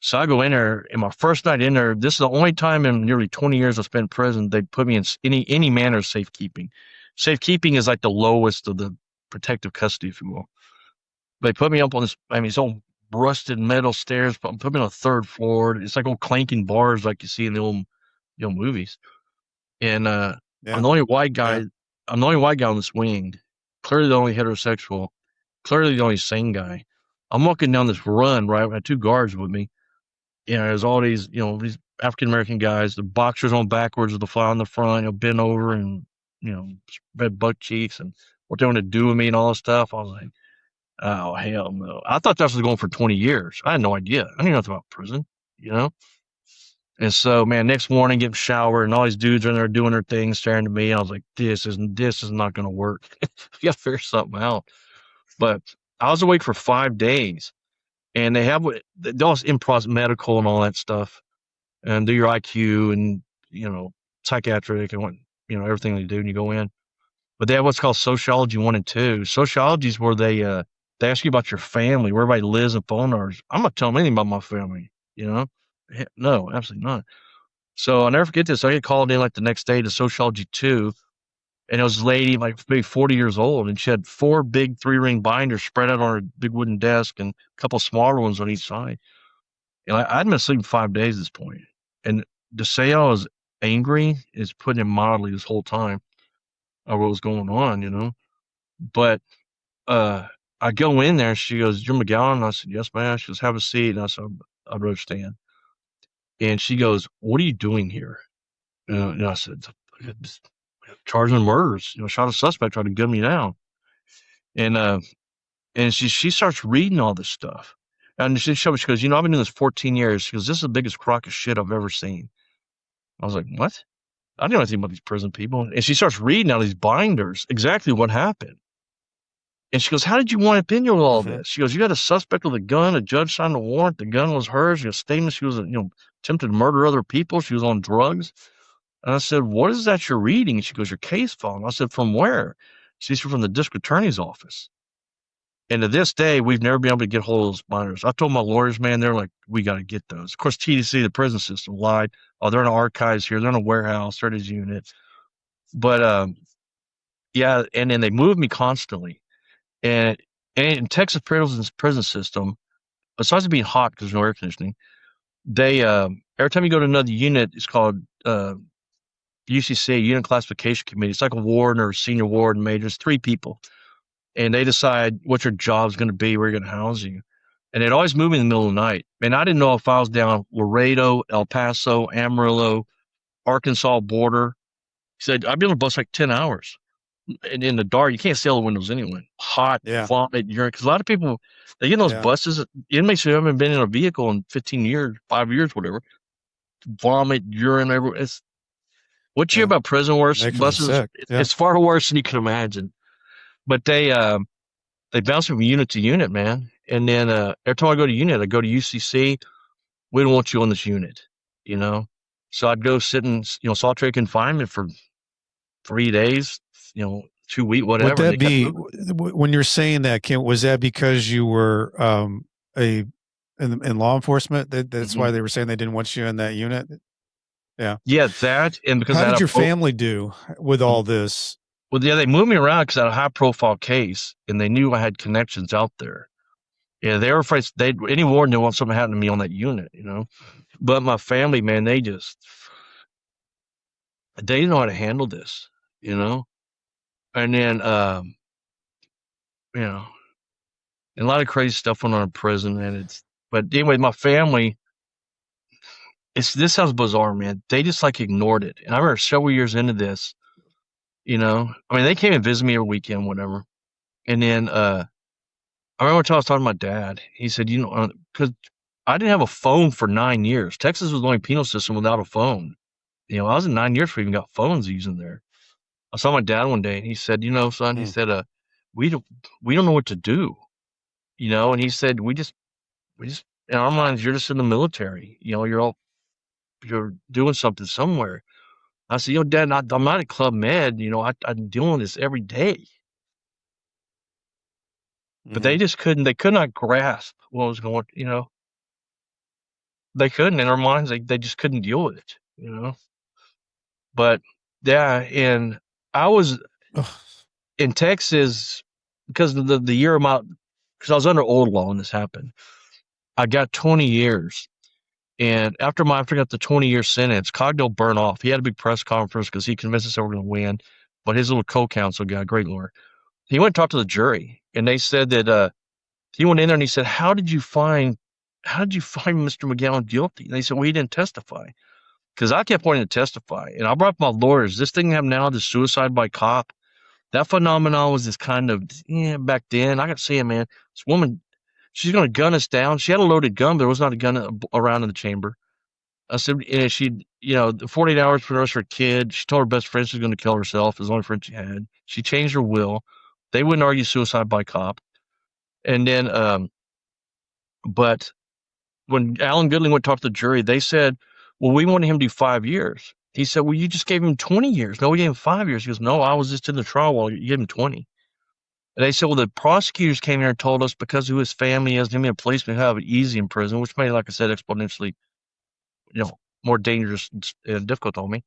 So I go in there, and my first night in there, this is the only time in nearly 20 years I spent in prison they put me in any manner of safekeeping. Safekeeping is like the lowest of the protective custody, if you will. They put me up on this, I mean, it's old rusted metal stairs, put me on the third floor. It's like old clanking bars like you see in the old, movies. And I'm the only white guy. Yeah. I'm the only white guy on this wing. Clearly the only heterosexual. Clearly the only sane guy. I'm walking down this run, right? I had two guards with me. There's all these, these African American guys, the boxers on backwards with the fly on the front, bent over and, red butt cheeks and what they want to do with me and all this stuff. I was like, oh, hell no. I thought that was going for 20 years. I had no idea. I knew nothing about prison, And so, man, next morning, getting showered, and all these dudes are in there doing their thing, staring at me. I was like, this is not going to work. You got to figure something out. But I was awake for 5 days, and they all improv medical and all that stuff, and do your IQ and psychiatric and what everything they do, and you go in. But they have what's called sociology 1 and 2. Sociology is where they ask you about your family, where everybody lives, and phone numbers. I'm not telling anything about my family, No, absolutely not. So I'll never forget this. I get called in like the next day to sociology 2, and it was a lady like maybe 40 years old, and she had 4 big 3-ring binders spread out on her big wooden desk and a couple smaller ones on each side. I'd been asleep 5 days at this point. And to say I was angry is putting it mildly this whole time of what was going on, But I go in there, she goes, "You're McGowan?" And I said, "Yes, ma'am." She goes, "Have a seat." And I said, "I'd rather stand." And she goes, "What are you doing here?" And I said, "Charged with murders. Shot a suspect, tried to gun me down." And she starts reading all this stuff. And she goes, "I've been doing this 14 years." She goes, "This is the biggest crock of shit I've ever seen." I was like, "What?" I didn't know anything about these prison people. And she starts reading out these binders, exactly what happened. And she goes, "How did you wind up in here with all this?" She goes, "You got a suspect with a gun. A judge signed a warrant. The gun was hers. She got statements. She was, attempted to murder other people. She was on drugs." And I said, "What is that you're reading?" And she goes, "Your case file." And I said, "From where?" She said, "From the district attorney's office." And to this day, we've never been able to get hold of those binders. I told my lawyers, man, they're like, "We got to get those." Of course, TDC, the prison system, lied. "Oh, they're in the archives here. They're in a warehouse. They're at his unit." But, yeah, and then they moved me constantly. And in Texas prison system, besides it being hot because there's no air conditioning, they every time you go to another unit, it's called UCC, Unit Classification Committee. It's like a warden or senior warden major. It's 3 people, and they decide what your job's going to be, where you're going to house you. And they'd always move me in the middle of the night. And I didn't know if I was down Laredo, El Paso, Amarillo, Arkansas border. He said, "I've been on the bus like 10 hours. And in the dark, you can't see all the windows anyway. Hot, vomit, urine." Because a lot of people, they get in those buses, inmates who haven't been in a vehicle in 15 years, 5 years, whatever, vomit, urine everywhere. What you hear about prison worse buses, it's far worse than you can imagine. But they bounce from unit to unit, man. And then every time I go to unit, I go to UCC. "We don't want you on this unit, So I'd go sit in, solitary confinement for 3 days, 2 weeks, whatever. Would that be, when you're saying that, Kim, was that because you were in law enforcement? That's why they were saying they didn't want you in that unit? Yeah. Yeah, that, and because how did your family do with all this? Well, yeah, they moved me around because I had a high-profile case, and they knew I had connections out there. Yeah, they were afraid any warden didn't want something to happen to me on that unit, But my family, man, they didn't know how to handle this, And then, and a lot of crazy stuff went on in prison, and but anyway, my family, this sounds bizarre, man. They just like ignored it. And I remember several years into this, I mean, they came and visit me every weekend, whatever. And then, I remember I was talking to my dad. He said, because I didn't have a phone for 9 years. Texas was the only penal system without a phone. I was in 9 years before we even got phones using there. I saw my dad one day, and he said, "Son," he said, we don't know what to do, And he said, we just in our minds, you're just in the military, you're doing something somewhere. I said, "Dad, I'm not at Club Med, I'm dealing with this every day." But they just could not grasp what was going, they couldn't, in their minds, they just couldn't deal with it, you know? But yeah, and I was in Texas because of the year of my, because I was under old law when this happened. I got 20 years. And after I got the 20-year sentence, Cogdell burned off. He had a big press conference because he convinced us that we're going to win. But his little co-counsel guy, great lawyer, he went and talked to the jury, and they said that he went in there and he said, "How did you find Mr. McGowan guilty?" And they said, "Well, he didn't testify." Because I kept wanting to testify, and I brought up my lawyers. This thing happened now, this suicide by cop. That phenomenon was this kind of back then. I got to say, man, this woman, she's going to gun us down. She had a loaded gun, but there was not a gun around in the chamber. I said, and she, 48 hours for the rest of her kid. She told her best friend she was going to kill herself. It was the only friend she had. She changed her will. They wouldn't argue suicide by cop. And then, but when Alan Goodling went to talk to the jury, they said, "Well, we wanted him to do 5 years." He said, "Well, you just gave him 20 years. No, we gave him 5 years." He goes, "No, I was just in the trial while you gave him 20. And they said, "Well, the prosecutors came here and told us because of who his family is, him being a policeman, he'll have it easy in prison," which made, like I said, exponentially, more dangerous and difficult on me.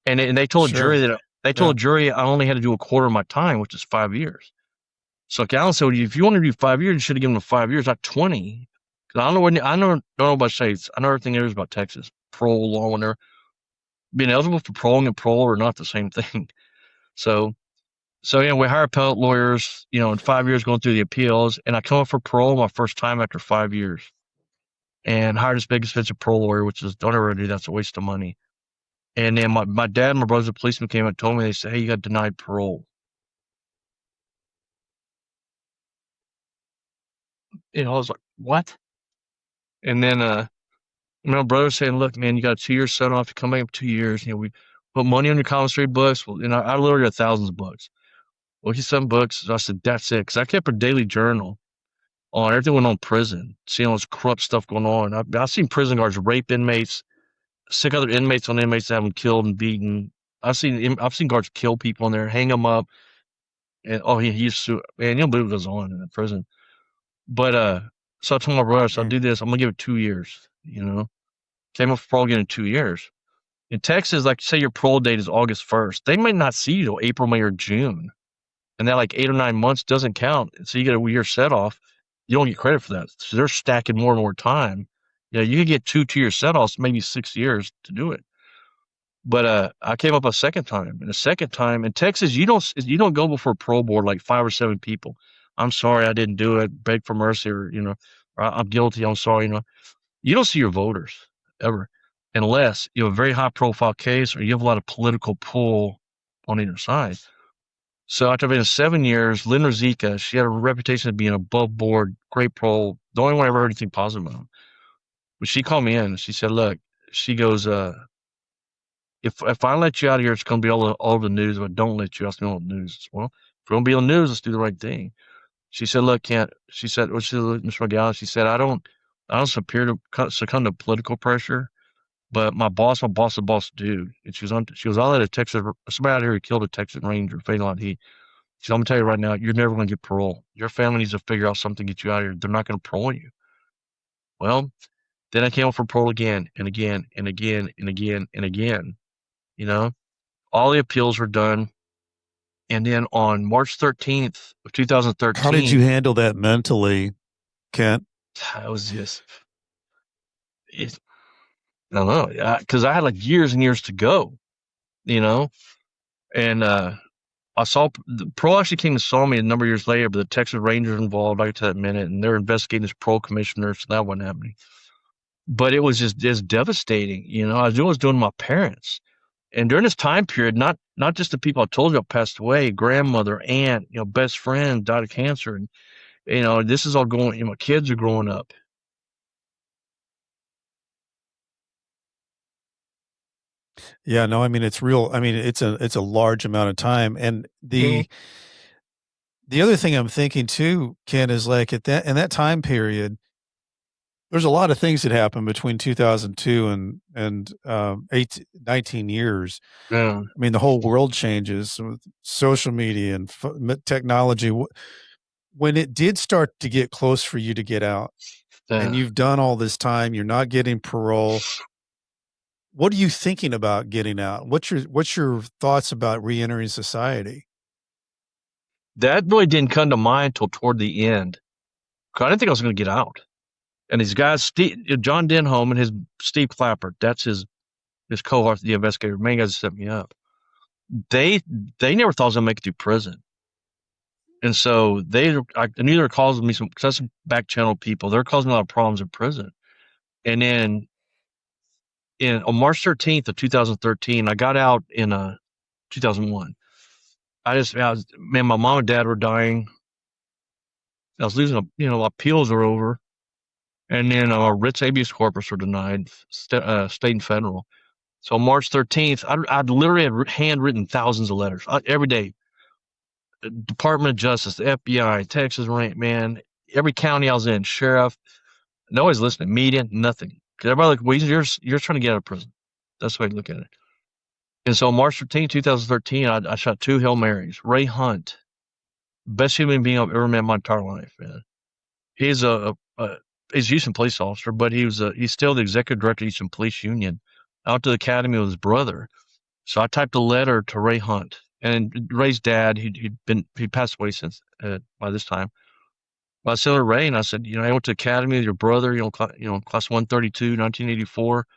And they told the jury that the jury I only had to do a quarter of my time, which is 5 years. So Alan said, "If you want to do 5 years, you should have given him 5 years, not 20." Because I don't know about states. I know everything there is about Texas parole law when they're being eligible for parole and parole are not the same thing. So we hire appellate lawyers, in 5 years going through the appeals, and I come up for parole my first time after 5 years, and hired this big expensive parole lawyer, which is don't ever do that. It's a waste of money. And then my dad and my brother's a policeman came and told me, they said, "Hey, you got denied parole." I was like, "What?" And then my brother saying, "Look, man, you got a 2-year set off. You come back in 2 years. We put money on your commissary books." Well, I literally got thousands of books. Well, he's some books. So I said, "That's it." Because I kept a daily journal on everything going on in prison, seeing all this corrupt stuff going on. I've seen prison guards rape inmates, sick other inmates on inmates that have them killed and beaten. I've seen guards kill people in there, hang them up. And he used to, man, you'll believe what goes on in the prison. But so I told my brother, "So I'll do this. I'm gonna give it 2 years." Came up for parole again in 2 years. In Texas, like say your parole date is August 1st, they might not see you till April, May, or June, and that like 8 or 9 months doesn't count. So you get a year set off. You don't get credit for that. So they're stacking more and more time. You could get 2-year set offs, maybe 6 years to do it. But I came up a second time, and the second time in Texas, you don't go before a parole board like 5 or 7 people. "I'm sorry, I didn't do it. Beg for mercy," or or "I'm guilty. I'm sorry." You don't see your voters ever, unless you have a very high profile case or you have a lot of political pull on either side. So after being 7 years, Lynn Rizika, she had a reputation of being above board, great parole. The only one I ever heard anything positive about. But she called me in and she said, "Look," she goes, if I let you out of here, it's going to be all over the news. If I don't let you, I'll be on the news." Well, if we're going to be on the news, let's do the right thing. She said, "Look, Kent," she said, Mr. McGowan, she said, I don't succumb to political pressure, but my boss is a boss dude." And she was all at a Texas, somebody out here who killed a Texas Ranger, fatal he. She said, "I'm going to tell you right now, you're never going to get parole. Your family needs to figure out something to get you out of here. They're not going to parole you." Well, then I came up for parole again and again and again and again and again. All the appeals were done. And then on March 13th of 2013. How did you handle that mentally, Kent? I was just, I don't know, because I had like years and years to go, and I saw the parole actually came and saw me a number of years later, but the Texas Rangers involved, I get to that in a minute, and they're investigating this parole commissioner, so that wasn't happening. But it was just devastating, I was doing my parents. And during this time period, not just the people I told you passed away, grandmother, aunt, best friend died of cancer. And, this is all going, my kids are growing up. Yeah, no, I mean, it's real. I mean, it's a large amount of time. And the other thing I'm thinking too, Ken, is like in that time period, there's a lot of things that happened between 2002 and 19 years. Yeah. I mean, the whole world changes with social media and technology. When it did start to get close for you to get out, and you've done all this time. You're not getting parole. What are you thinking about getting out? What's your thoughts about reentering society? That really didn't come to mind until toward the end. 'Cause I didn't think I was going to get out. And these guys, John Denholm and Steve Clapper, that's his cohort, the investigator, main guys that set me up. They never thought I was going to make it through prison. And so I knew they were causing me some, because that's back channel people. They're causing me a lot of problems in prison. And then on March 13th of 2013, I got out in 2001. My mom and dad were dying. I was losing, appeals are over. And then writs habeas corpus were denied, state and federal. So on March 13th, I'd literally had handwritten thousands of letters every day. Department of Justice, the FBI, Texas Rank, man, every county I was in, sheriff, nobody's listening, media, nothing. Because everybody like, well, you're trying to get out of prison. That's the way to look at it. And so March 13, 2013, I shot 2 Hail Marys. Ray Hunt, best human being I've ever met in my entire life, man. He's he's a Houston police officer, but he's still the executive director of Houston Police Union, out to the academy with his brother. So I typed a letter to Ray Hunt, and Ray's dad, he passed away since by this time. But I said to Ray, and I said, I went to academy with your brother, class 132, 1984.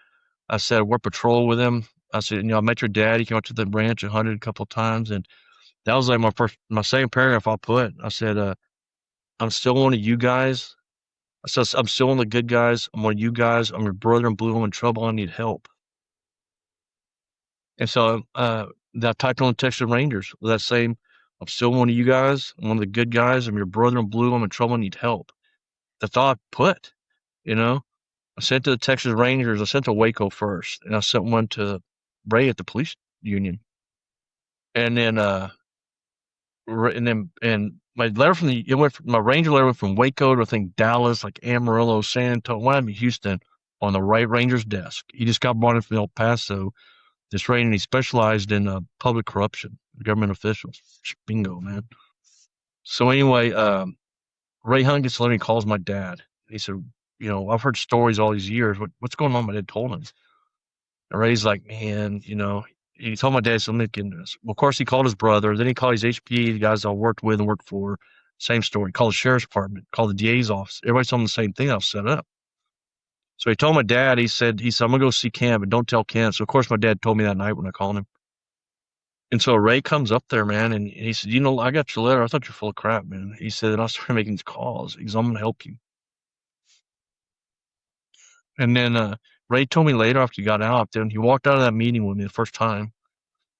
I said, I worked patrol with him. I said, I met your dad. He came out to the ranch and hunted a couple of times, and that was like my second paragraph I put. I said, I'm still one of you guys. I said, I'm still one of the good guys. I'm one of you guys. I'm your brother in blue. I'm in trouble. I need help. And so that typed on the Texas Rangers with that same, I'm still one of you guys. I'm one of the good guys. I'm your brother in blue. I'm in trouble. I need help. That's all I put, I sent to the Texas Rangers. I sent to Waco first, and I sent one to Ray at the police union. And then, my letter my Ranger letter went from Waco to, I think, Dallas, like Amarillo, San Antonio, one of Houston, on the right Ranger's desk. He just got brought in from El Paso, this Ranger, and he specialized in public corruption, government officials. Bingo, man. So anyway, Ray Hunt gets a letter, he calls my dad. He said, I've heard stories all these years. What's going on? My dad told him. And Ray's like, man, he told my dad, so let me get into this. Well, of course, he called his brother. Then he called his HPA, the guys I worked with and worked for. Same story. Called the sheriff's department, called the DA's office. Everybody told him the same thing. I was set up. So he told my dad, he said, I'm going to go see Ken, but don't tell Ken. So, of course, my dad told me that night when I called him. And so Ray comes up there, man, and he said, I got your letter. I thought you were full of crap, man. He said, and I started making these calls. He goes, I'm going to help you. And then Ray told me later after he got out, then he walked out of that meeting with me the first time,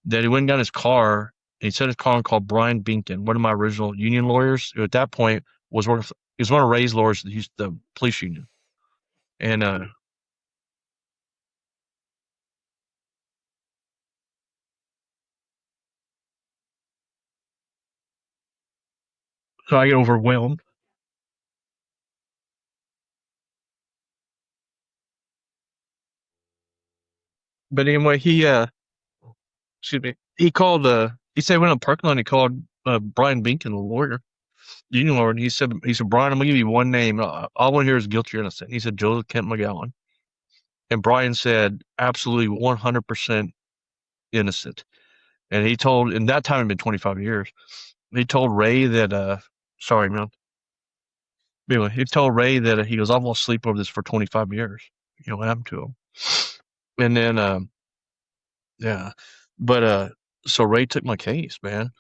that he went and got his car, and he set his car and called Brian Binkton, one of my original union lawyers, who at that point was one of Ray's lawyers at the police union. And so I get overwhelmed. But anyway, he called, he said, when in the parking lot, he called Brian Binkton, the lawyer, union lawyer, and he said, Brian, I'm going to give you one name. All I want to hear is guilty or innocent. He said, Joseph Kent McGowan. And Brian said, absolutely 100% innocent. And he told, in that time, it had been 25 years. He told Ray that, sorry, man. Anyway, he told Ray that he goes, I've lost sleep over this for 25 years. What happened to him? And then, yeah. But, so Ray took my case, man.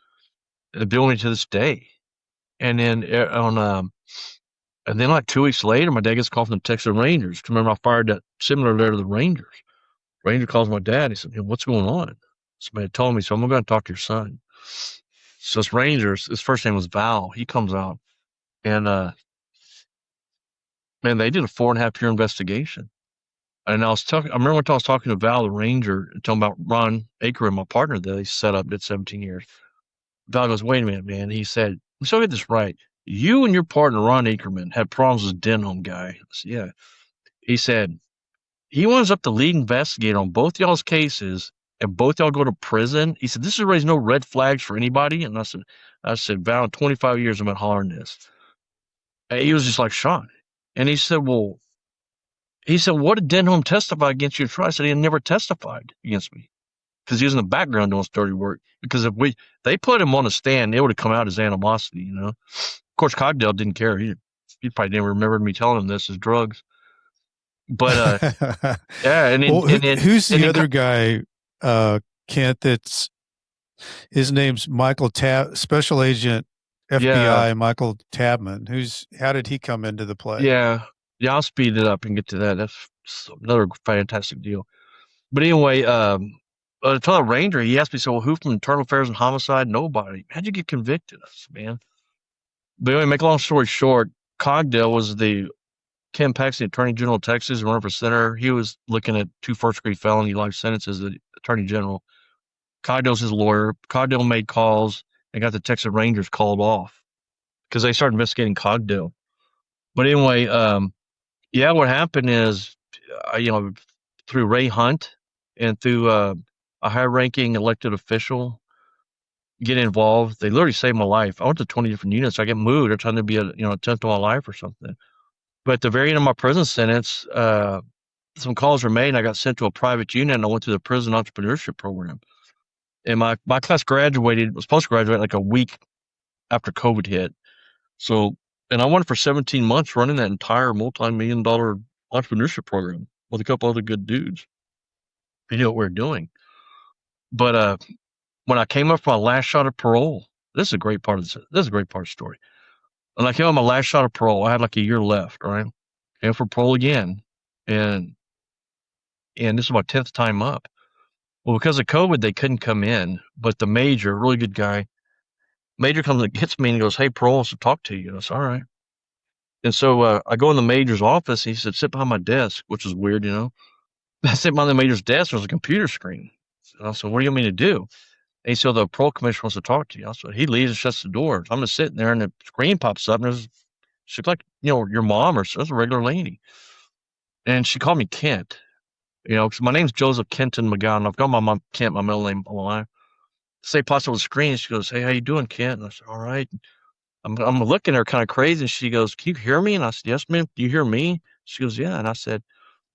And billed me to this day. And then and then like 2 weeks later, my dad gets a call from the Texas Rangers. Remember, I fired that similar letter to the Rangers. Ranger calls my dad. He said, what's going on? Somebody told me, so I'm going to talk to your son. So this Rangers, his first name was Val. He comes out. And, man, they did a 4.5-year investigation. And I remember when I was talking to Val, the Ranger, talking about Ron Aker, my partner that they set up, did 17 years. Val goes, wait a minute, man. He said, let's get this right. You and your partner, Ron Akerman, had problems with Denholm guy. I said, yeah. He said, he winds up the lead investigator on both y'all's cases, and both y'all go to prison. He said, this has raised no red flags for anybody. And I said, Val, in 25 years, I've been hollering this. And he was just like shocked. And he said, well, what did Denholm testify against you at trial? I said, he had never testified against me because he was in the background doing dirty work. Because if they put him on the stand, it would have come out as animosity, you know. Of course, Cogdell didn't care. He probably didn't remember me telling him this is drugs. But yeah, and then, well, who's the other guy, Kent? That's his name's Michael Special Agent FBI Michael Tabman. How did he come into the play? Yeah, I'll speed it up and get to that. That's another fantastic deal. But anyway, I told the ranger, he asked me, so who from internal affairs and homicide? Nobody. How'd you get convicted? I said, man. But anyway, make a long story short, Cogdell was the Ken Paxton, Attorney General of Texas, running for senator. He was looking at 2 first-degree felony life sentences as the Attorney General. Cogdell's his lawyer. Cogdell made calls and got the Texas Rangers called off because they started investigating Cogdell. But anyway, what happened is, through Ray Hunt and through a high-ranking elected official get involved, they literally saved my life. I went to 20 different units. I get moved. They're trying to be a attempt on my life or something. But at the very end of my prison sentence, some calls were made, and I got sent to a private unit, and I went through the prison entrepreneurship program. And my class was supposed to graduate like a week after COVID hit. So, and I went for 17 months running that entire multi-million-dollar entrepreneurship program with a couple other good dudes. We knew what we were doing. But when I came up for my last shot of parole, this is a great part of the story. When I came up my last shot of parole, I had like a year left, right? And for parole again. And this is my 10th time up. Well, because of COVID, they couldn't come in. But the major, really good guy, major comes and gets me and he goes, hey, parole wants to talk to you. I said, all right. And so I go in the major's office. And he said, sit behind my desk, which is weird, you know. I sit behind the major's desk. There was a computer screen. And I said, what do you want me to do? And he said, the parole commissioner wants to talk to you. I said, he leaves and shuts the door. So I'm just sitting there and the screen pops up and she's like, your mom or a regular lady. And she called me Kent, because my name's Joseph Kenton McGowan. I've got my mom Kent, my middle name, all alive. Say pops up on the screen. She goes, hey, how you doing, Kent? And I said, all right. I'm looking at her kind of crazy. And she goes, can you hear me? And I said, yes, ma'am. Do you hear me? She goes, yeah. And I said,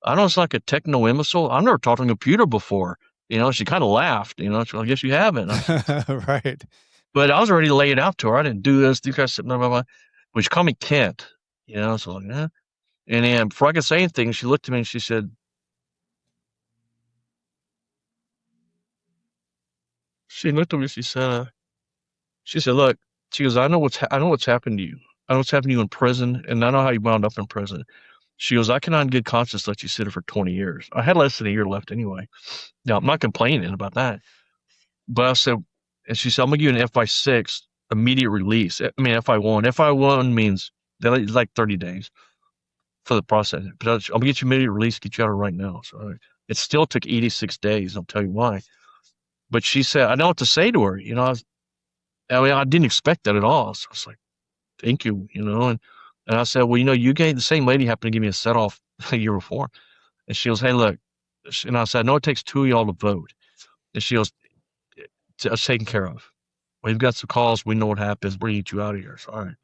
I know it's like a techno imbecile. I've never talked on a computer before. She kind of laughed, she goes, I guess you haven't. Right. But I was already laid out to her. I didn't do this. These guys said, blah, blah, blah. But she called me Kent, so like, yeah. And then before I could say anything, she looked at me and she said, she looked at me, she said, look, she goes, I know what's happened to you. I know what's happened to you in prison, and I know how you wound up in prison. She goes, I cannot in good conscience let you sit it for 20 years. I had less than a year left anyway. Now, I'm not complaining about that. But I said, and she said, I'm going to give you an FI6 immediate release. I mean, FI1. FI1 means it's like 30 days for the process. But I'm going to get you immediate release, get you out of right now. So it still took 86 days. I'll tell you why. But she said, I don't know what to say to her. I didn't expect that at all. So I was like, thank you, And I said, well, you gave the same lady happened to give me a set off a year before. And she goes, hey, look. And I said, I know it takes 2 of y'all to vote. And she goes, it's taken care of. We've got some calls. We know what happens. We're going to get you out of here. So, all right.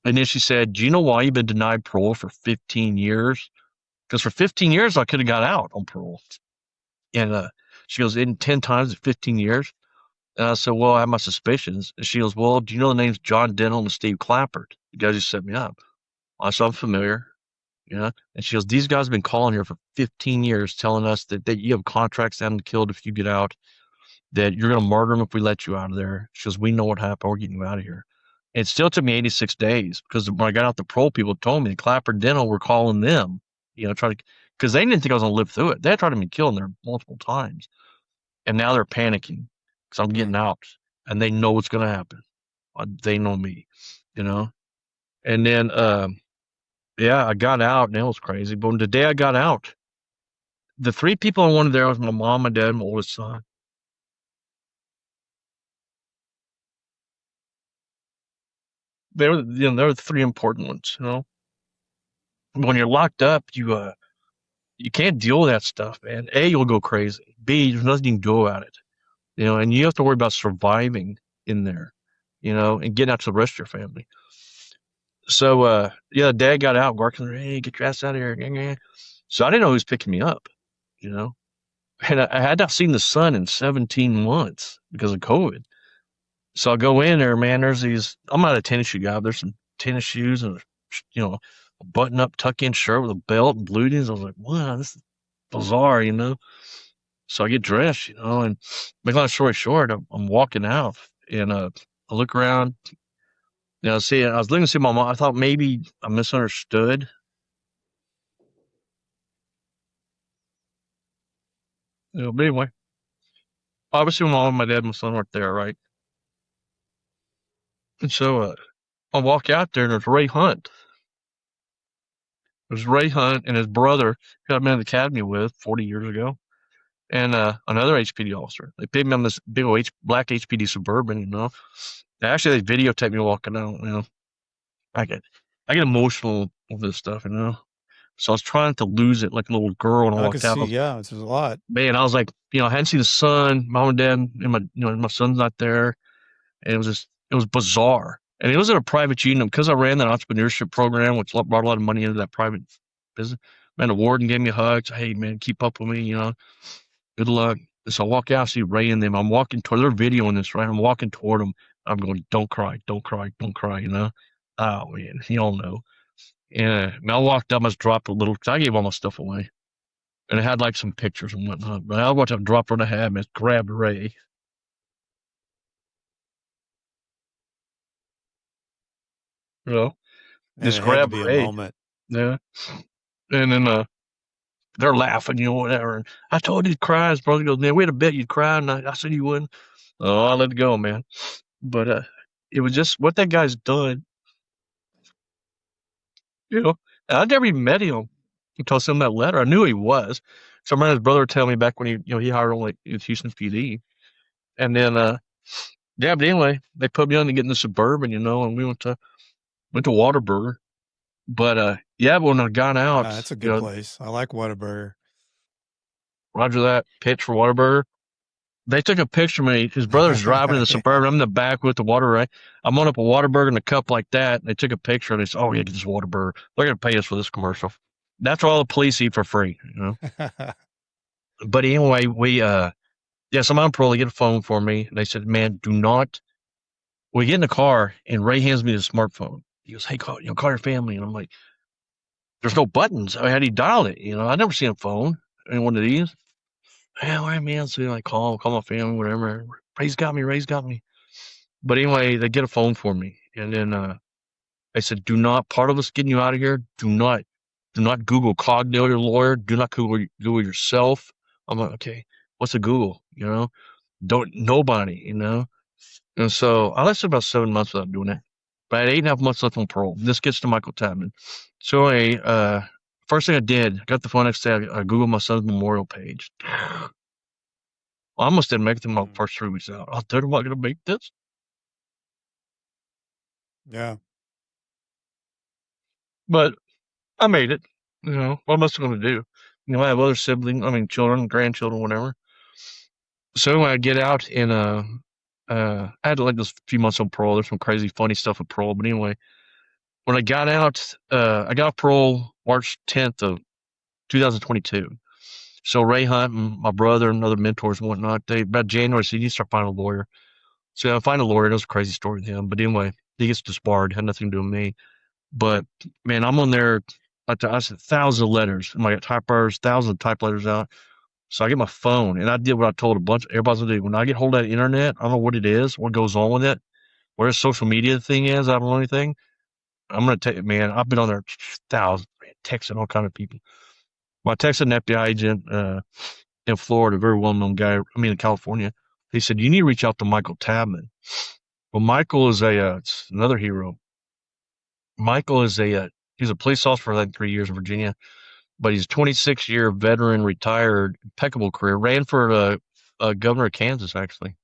And then she said, do you know why you've been denied parole for 15 years? Because for 15 years, I could have got out on parole. And she goes, in 10 times in 15 years? And I said, well, I have my suspicions. And she goes, well, do you know the names John Denholm and Steve Clappert? The guys who set me up. I said, I'm familiar. And she goes, these guys have been calling here for 15 years telling us that you have contracts to have them killed if you get out, that you're going to murder them if we let you out of there. She goes, we know what happened. We're getting you out of here. And it still took me 86 days because when I got out, the parole people told me that Clapper and Denholm were calling them, trying to, because they didn't think I was going to live through it. They had tried to be killed there multiple times. And now they're panicking because I'm getting out and they know what's going to happen. They know me, And then, I got out and it was crazy. But the day I got out, the 3 people I wanted there was my mom, my dad, and my oldest son. They were the 3 important ones, When you're locked up, you can't deal with that stuff, man. A, you'll go crazy. B, there's nothing you can do about it. And you have to worry about surviving in there, and getting out to the rest of your family. So, yeah, dad got out working. Hey, get your ass out of here. So I didn't know who was picking me up, you know? And I had not seen the sun in 17 months because of COVID. So I go in there, man. I'm not a tennis shoe guy, but there's some tennis shoes and, a button up, tuck in shirt with a belt and blue jeans. I was like, wow, this is bizarre, So I get dressed, and make a long story short, I'm walking out and I look around. See, I was looking to see my mom. I thought maybe I misunderstood. But anyway, obviously my mom and my dad and my son weren't there, right? And so I walk out there and there's Ray Hunt. There's Ray Hunt and his brother, who I've been in the academy with 40 years ago, and another HPD officer. They paid me on this big old black HPD Suburban, Actually, they videotaped me walking out, I get emotional with this stuff, So I was trying to lose it like a little girl when I walked out. Yeah, this is a lot. Man, I was like, I hadn't seen the sun, mom and dad, and my son's not there. And it was bizarre. And it was in a private union because I ran that entrepreneurship program, which brought a lot of money into that private business. Man, the warden gave me a hug. Said, hey, man, keep up with me, good luck. And so I walk out, see Ray and them. I'm walking toward, they're videoing this, right? I'm walking toward them. I'm going, don't cry, don't cry, don't cry, Oh, man, you all know. And I walked up, I just dropped a little, because I gave all my stuff away. And it had like some pictures and whatnot. But I watched, I dropped what I had, and grabbed Ray. Just grab Ray. Moment. Yeah. And then they're laughing, whatever. And I told you to cry. His brother goes, man, we had a bet you'd cry. And I said you wouldn't. Oh, I let it go, man. But it was just what that guy's done. I never even met him until I sent him that letter. I knew he was. So I remember his brother telling me back when he hired on with Houston PD. And then yeah, but anyway, they put me on to get in the Suburban, and we went to Whataburger. But yeah, but when I got out, that's a good place. I like Whataburger. Roger that. Pitch for Whataburger. They took a picture of me. His brother's driving in the Suburban. I'm in the back with the water, right? I'm on up a Whataburger in a cup like that. And they took a picture and they said, oh, yeah, get this Whataburger. They're going to pay us for this commercial. That's all the police eat for free, But anyway, so I'm on parole. They get a phone for me. And they said, man, we get in the car and Ray hands me the smartphone. He goes, hey, call your family. And I'm like, there's no buttons. How do you dial it? I never seen a phone. Any one of these. Yeah, all right, man. So I call my family, whatever. Ray's got me. But anyway, they get a phone for me. And then they said, part of us getting you out of here, do not Google Cognito your lawyer. Do not Google yourself. I'm like, okay, what's a Google? Nobody, And so I lasted about 7 months without doing that. But I had 8.5 months left on parole. This gets to Michael Tapman. So first thing I did, I got the phone next day, I Googled my son's memorial page. I almost didn't make it through my first 3 weeks out. I thought, am I going to make this? Yeah. But I made it. What am I going to do? I have other siblings, children, grandchildren, whatever. So when I get out and I had like this few months on parole. There's some crazy funny stuff with parole. But anyway, when I got out, I got off parole March 10th of 2022. So Ray Hunt and my brother and other mentors and whatnot, about January said, you need to start finding a lawyer. So I find a lawyer. It was a crazy story with him. But anyway, he gets disbarred. Had nothing to do with me. But man, I'm on there. I said thousands of letters. And I got typewriters, thousands of type letters out. So I get my phone and I did what I told everybody's gonna do. When I get hold of that internet, I don't know what it is, what goes on with it, where the social media thing is. I don't know anything. I'm gonna tell you, man. I've been on there thousands, texting all kind of people. Well, I texted an FBI agent in Florida, a very well-known guy. In California. He said you need to reach out to Michael Tapman. Well, Michael is it's another hero. Michael is he's a police officer for like 3 years in Virginia. But he's a 26-year veteran, retired, impeccable career. Ran for governor of Kansas, actually.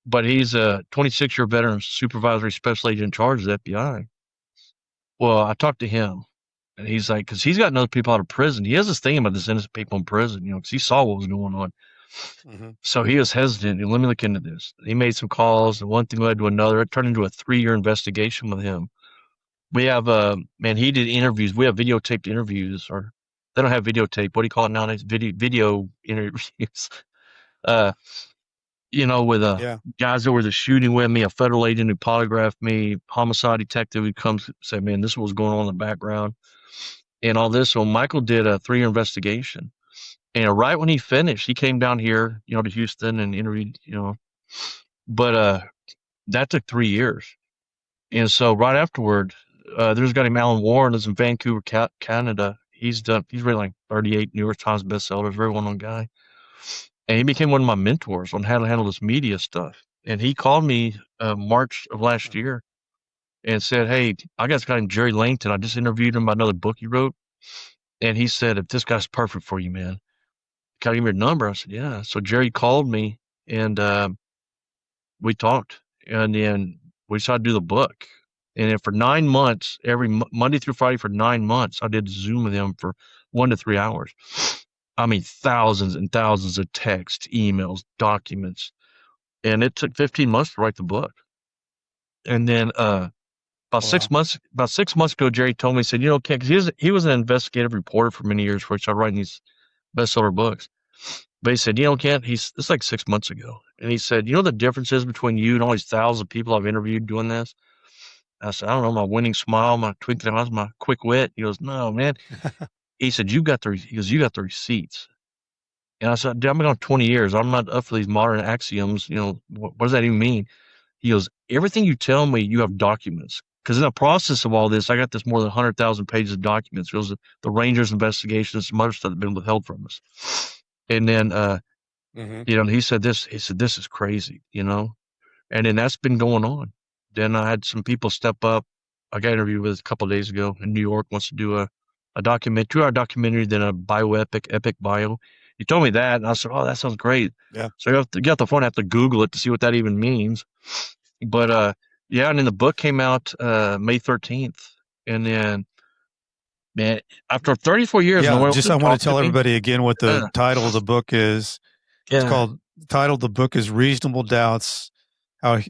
But he's a 26-year veteran, supervisory special agent in charge of the FBI. Well, I talked to him, and he's like, because he's gotten other people out of prison. He has this thing about this innocent people in prison, because he saw what was going on. Mm-hmm. So he was hesitant. Let me look into this. He made some calls, and one thing led to another. It turned into a 3-year investigation with him. We have man, he did interviews. We have videotaped interviews, or they don't have videotape. What do you call it nowadays? Video interviews. uh, with Yeah. guys that were the shooting with me, a federal agent who polygraphed me, homicide detective who comes say, man, this is what's going on in the background, and all this. So Michael did a 3-year investigation, and right when he finished, he came down here, to Houston and interviewed, but that took 3 years. And so right afterward, there's a guy named Alan Warren, lives in Vancouver, Canada. He's written like 38 New York Times bestsellers, very well-known guy. And he became one of my mentors on how to handle this media stuff. And he called me March of last year and said, hey, I got this guy named Jerry Langton. I just interviewed him about another book he wrote. And he said, if this guy's perfect for you, man, can I give me your number? I said, yeah. So Jerry called me and we talked. And then we decided to do the book. And then for 9 months, every Monday through Friday for 9 months, I did Zoom with him for 1 to 3 hours. I mean, thousands and thousands of texts, emails, documents. And it took 15 months to write the book. And then about 6 months ago, Jerry told me, he said, Ken, because he was an investigative reporter for many years before he started writing these bestseller books. But he said, Ken, it's like 6 months ago. And he said, the difference is between you and all these thousands of people I've interviewed doing this? I said, I don't know, my winning smile, my twinkling eyes, my quick wit. He goes, no, man. He said, you got the receipts. And I said, dude, I've been on 20 years. I'm not up for these modern axioms. What does that even mean? He goes, everything you tell me, you have documents. Because in the process of all this, I got this more than 100,000 pages of documents. It was the Rangers investigation, some other stuff that had been withheld from us. And then, he said this is crazy, and then that's been going on. Then I had some people step up. I got interviewed with a couple of days ago in New York, wants to do a 2-hour documentary, then a epic bio. He told me that, and I said, oh, that sounds great. Yeah. So you have to get off the phone, I have to Google it to see what that even means. But yeah, and then the book came out May 13th. And then, man, after 34 years, I want to tell everybody again what the title of the book is. Yeah. It's called, the title of the book is Reasonable Doubts, How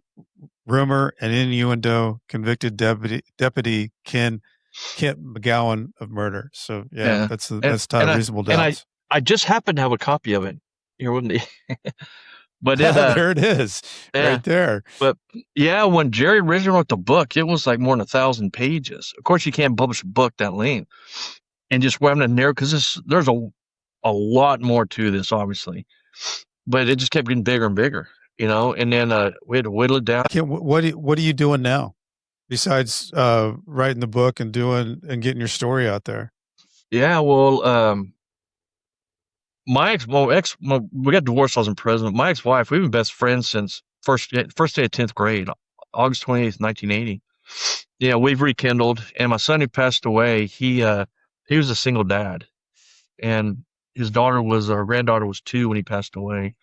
Rumor and Innuendo Convicted Deputy Kent McGowan of Murder. So that's the title, Reasonable Doubts. I just happened to have a copy of it here with me. But there it is, right there. But yeah, when Jerry originally wrote the book, it was like more than 1,000 pages. Of course, you can't publish a book that length. And just having to narrow, because there's a lot more to this, obviously. But it just kept getting bigger and bigger, And then we had to whittle it down. What are you doing now, besides writing the book and getting your story out there? Yeah, well, we got divorced. I was in prison. My ex-wife, we've been best friends since first day of 10th grade, August 28th, 1980. Yeah, we've rekindled. And my son who passed away, he was a single dad, and his granddaughter was 2 when he passed away.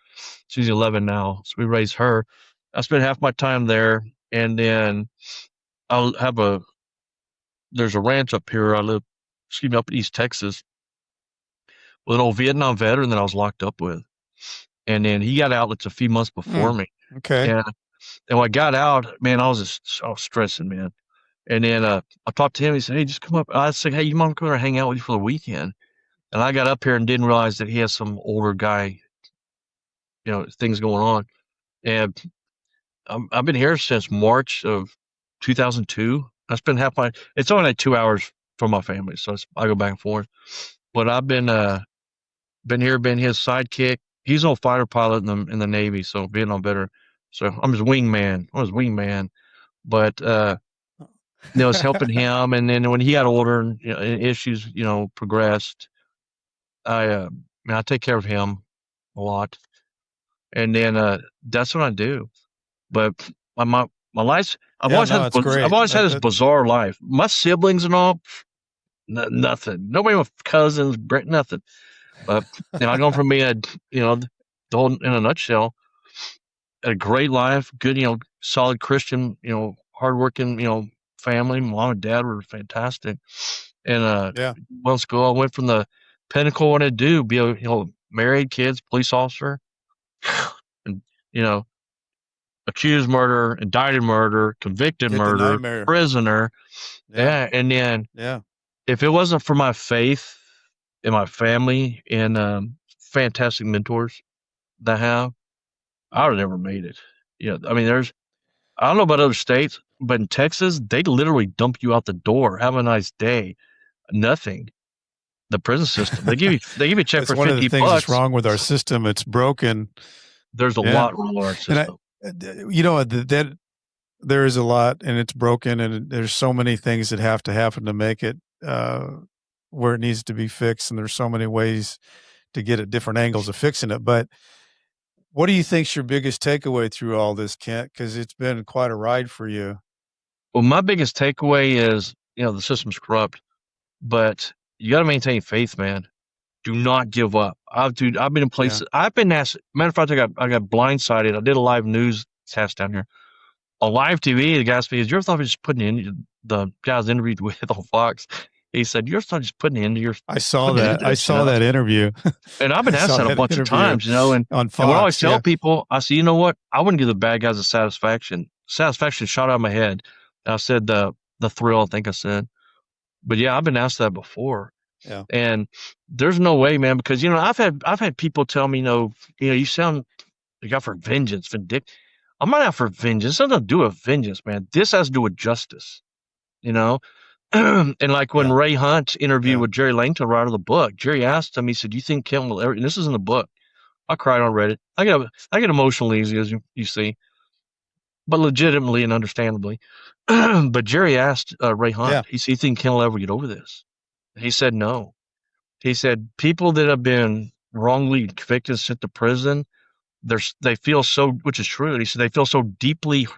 She's 11 now, so we raised her. I spent half my time there, and then there's a ranch up here. I live, up in East Texas, with an old Vietnam veteran that I was locked up with. And then he got out a few months before me. Okay. And when I got out, man, I was stressing, man. And then I talked to him. He said, hey, just come up. I said, hey, you mind coming and hang out with you for the weekend? And I got up here and didn't realize that he has some older guy, things going on. And I've been here since March of 2002. I spent it's only like 2 hours from my family, so I go back and forth. But I've been here, been his sidekick. He's an old fighter pilot in the Navy, so Vietnam veteran. So I'm his wingman. But it's helping him. And then when he got older and issues progressed, I take care of him a lot. And then that's what I do. But my life, I've always had this bizarre life. My siblings and all, nothing. Nobody with cousins, nothing. But I go from being the whole, in a nutshell, a great life, good, solid Christian, hardworking, family. Mom and dad were fantastic. And well, school, I went from the pinnacle. What I do, be a married, kids, police officer, and accused murder, indicted murder, convicted Get the murder, nightmare. prisoner. Yeah. And then if it wasn't for my faith and my family and fantastic mentors that I have, I would have never made it. Yeah. I mean, I don't know about other states, but in Texas, they literally dump you out the door. Have a nice day. Nothing. The prison system. They give you a check That's for one of the $50. things that's wrong with our system. It's broken. There's a lot wrong with our system. That there is a lot, and it's broken, and there's so many things that have to happen to make it where it needs to be fixed, and there's so many ways to get at different angles of fixing it. But what do you think's your biggest takeaway through all this, Kent? Because it's been quite a ride for you. Well, my biggest takeaway is, the system's corrupt, but you got to maintain faith, man. Do not give up. I've been in places. I've been asked. Matter of fact, I got blindsided. I did a live news test down here on live TV. The guy asked me, "Is your thought just putting in the guys interviewed with on Fox?" He said, "You're not just putting into your." I saw that. I saw that interview. And I've been asked that a bunch of times, and on Fox, and what I always tell people, I say, you know what? I wouldn't give the bad guys a satisfaction. Satisfaction shot out of my head. And I said the thrill. I think I said, but yeah, I've been asked that before. Yeah. And there's no way, man, because I've had people tell me, you sound like out for vengeance, vindictive. I'm not out for vengeance. It doesn't have to do with vengeance, man. This has to do with justice, And like when Ray Hunt interviewed with Jerry Langton, writer of the book, Jerry asked him, he said, "Do you think Kent will ever?" And this is in the book. I cried on Reddit. I get emotional easy, as you see, but legitimately and understandably. But Jerry asked Ray Hunt, he said, "You think Kent will ever get over this?" He said no. He said people that have been wrongly convicted and sent to prison, they feel so, which is true. He said they feel so deeply,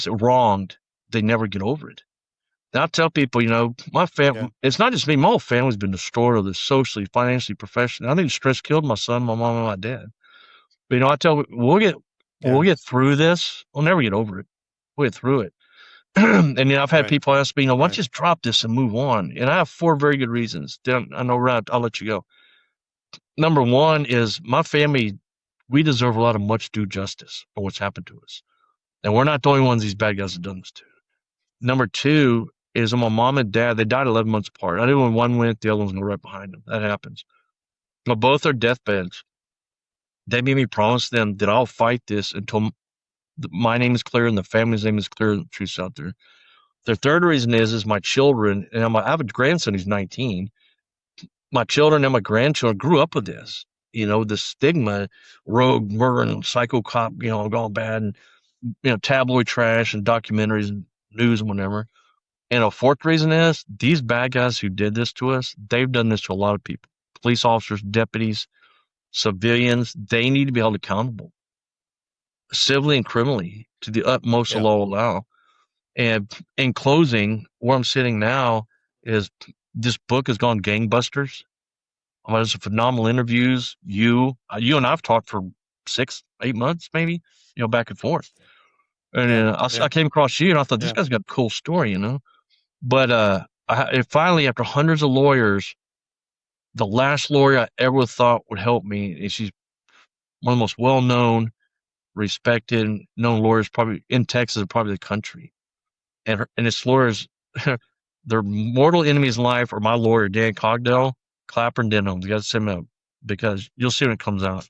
wronged, they never get over it. And I tell people, my family, it's not just me. My whole family's been destroyed over this socially, financially, professionally. I think stress killed my son, my mom, and my dad. But I tell people, we'll get through this. We'll never get over it. We'll get through it. And I've had people ask me, why don't you just drop this and move on? And I have 4 very good reasons. I know, Rod, I'll let you go. Number 1 is my family, we deserve a lot of much due justice for what's happened to us. And we're not the only ones these bad guys have done this to. Number 2 is my mom and dad, they died 11 months apart. I knew when one went, the other one's going to go right behind them. That happens. But both are deathbeds. They made me promise them that I'll fight this until my name is clear and the family's name is clear and the truth's out there. The third reason is my children, and I have a grandson who's 19. My children and my grandchildren grew up with this, the stigma, rogue, murdering, psycho cop, gone bad, and, tabloid trash and documentaries and news and whatever. And a fourth reason is these bad guys who did this to us, they've done this to a lot of people, police officers, deputies, civilians. They need to be held accountable, civilly and criminally, to the utmost the law will allow. And in closing, where I'm sitting now is this book has gone gangbusters. There's phenomenal interviews. You and I've talked for 6-8 months, maybe, back and forth. And I came across you and I thought this guy's got a cool story, But finally, after hundreds of lawyers, the last lawyer I ever thought would help me, and she's one of the most well-known, respected, known lawyers probably in Texas, probably the country. And this lawyer's, their mortal enemies in life are my lawyer, Dan Cogdell, Clapper, and Denham. You got to send him out because you'll see when it comes out.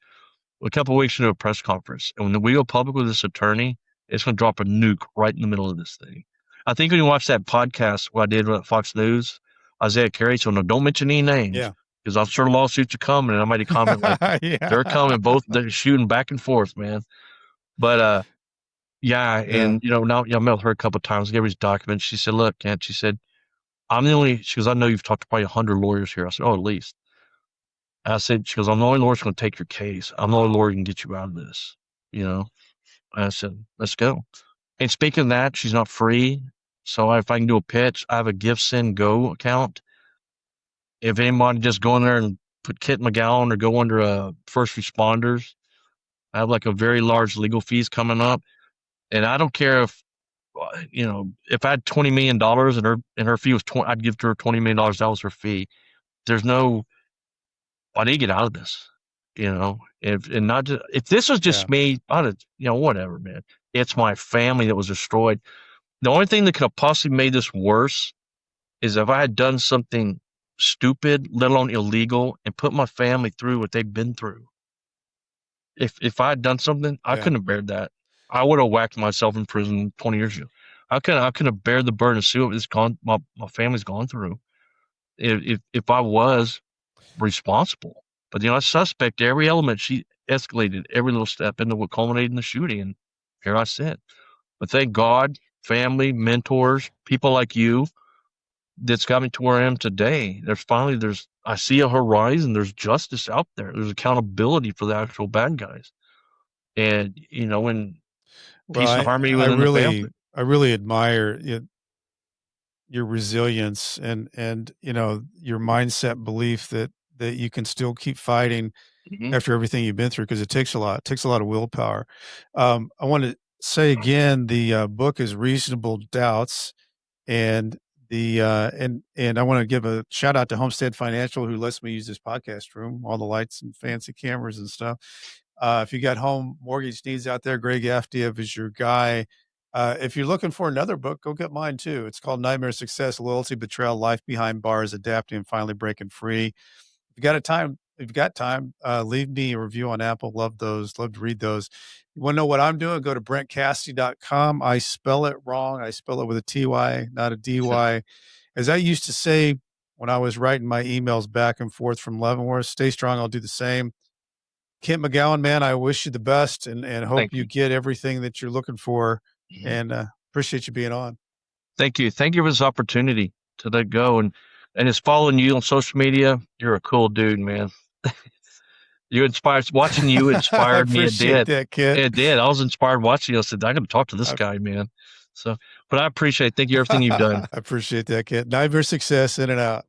A couple of weeks into a press conference. And when we go public with this attorney, it's going to drop a nuke right in the middle of this thing. I think when you watch that podcast, what I did with Fox News, Isaiah Carey, so no, don't mention any names. Yeah. Because I'm sure lawsuits are coming, and I made a comment like, they're coming, they're shooting back and forth, man. But, and, now I met her a couple of times, gave her his documents. She said, look, Kent, she said, she goes, I know you've talked to probably 100 lawyers here. I said, at least. I said, she goes, I'm the only lawyer that's going to take your case. I'm the only lawyer who can get you out of this, And I said, let's go. And speaking of that, she's not free. So if I can do a pitch, I have a Give, Send, Go account. If anybody just go in there and put Kent McGowan or go under first responders, I have like a very large legal fees coming up. And I don't care if, if I had $20 million and her fee was I'd give her $20 million. That was her fee. I need to get out of this. if this was just me, I'd have, whatever, man. It's my family that was destroyed. The only thing that could have possibly made this worse is if I had done something stupid, let alone illegal, and put my family through what they've been through. If I had done something, I couldn't have bared that. I would have whacked myself in prison 20 years ago. I couldn't have bared the burden of see what my family's gone through. If I was responsible. But I suspect every element. She escalated every little step into what culminated in the shooting, and here I sit. But thank God, family, mentors, people like you, that's got me to where I am today. I see a horizon. There's justice out there. There's accountability for the actual bad guys, and when peace and harmony within the family. I really admire your resilience and your mindset belief that you can still keep fighting after everything you've been through, because it takes a lot. It takes a lot of willpower. I want to say again, the book is Reasonable Doubts, and and I want to give a shout out to Homestead Financial, who lets me use this podcast room, all the lights and fancy cameras and stuff. If you got home mortgage needs out there, Greg Afdiev is your guy. If you're looking for another book, go get mine too. It's called Nightmare Success, Loyalty, Betrayal, Life Behind Bars, Adapting and Finally Breaking Free. If you got time, leave me a review on Apple. Love those. Love to read those. You want to know what I'm doing? Go to BrentCassity.com. I spell it wrong. I spell it with a TY, not a DY. As I used to say when I was writing my emails back and forth from Leavenworth, stay strong. I'll do the same. Kent McGowan, man, I wish you the best and hope you get everything that you're looking for. And appreciate you being on. Thank you. Thank you for this opportunity to let go. And it's following you on social media. You're a cool dude, man. Watching you inspired me. It did. That, Kent. It did. I was inspired watching you. I said, I got to talk to this guy, man. So, but I appreciate, thank you, everything you've done. I appreciate that, Kent. Nightmare Success, in and out.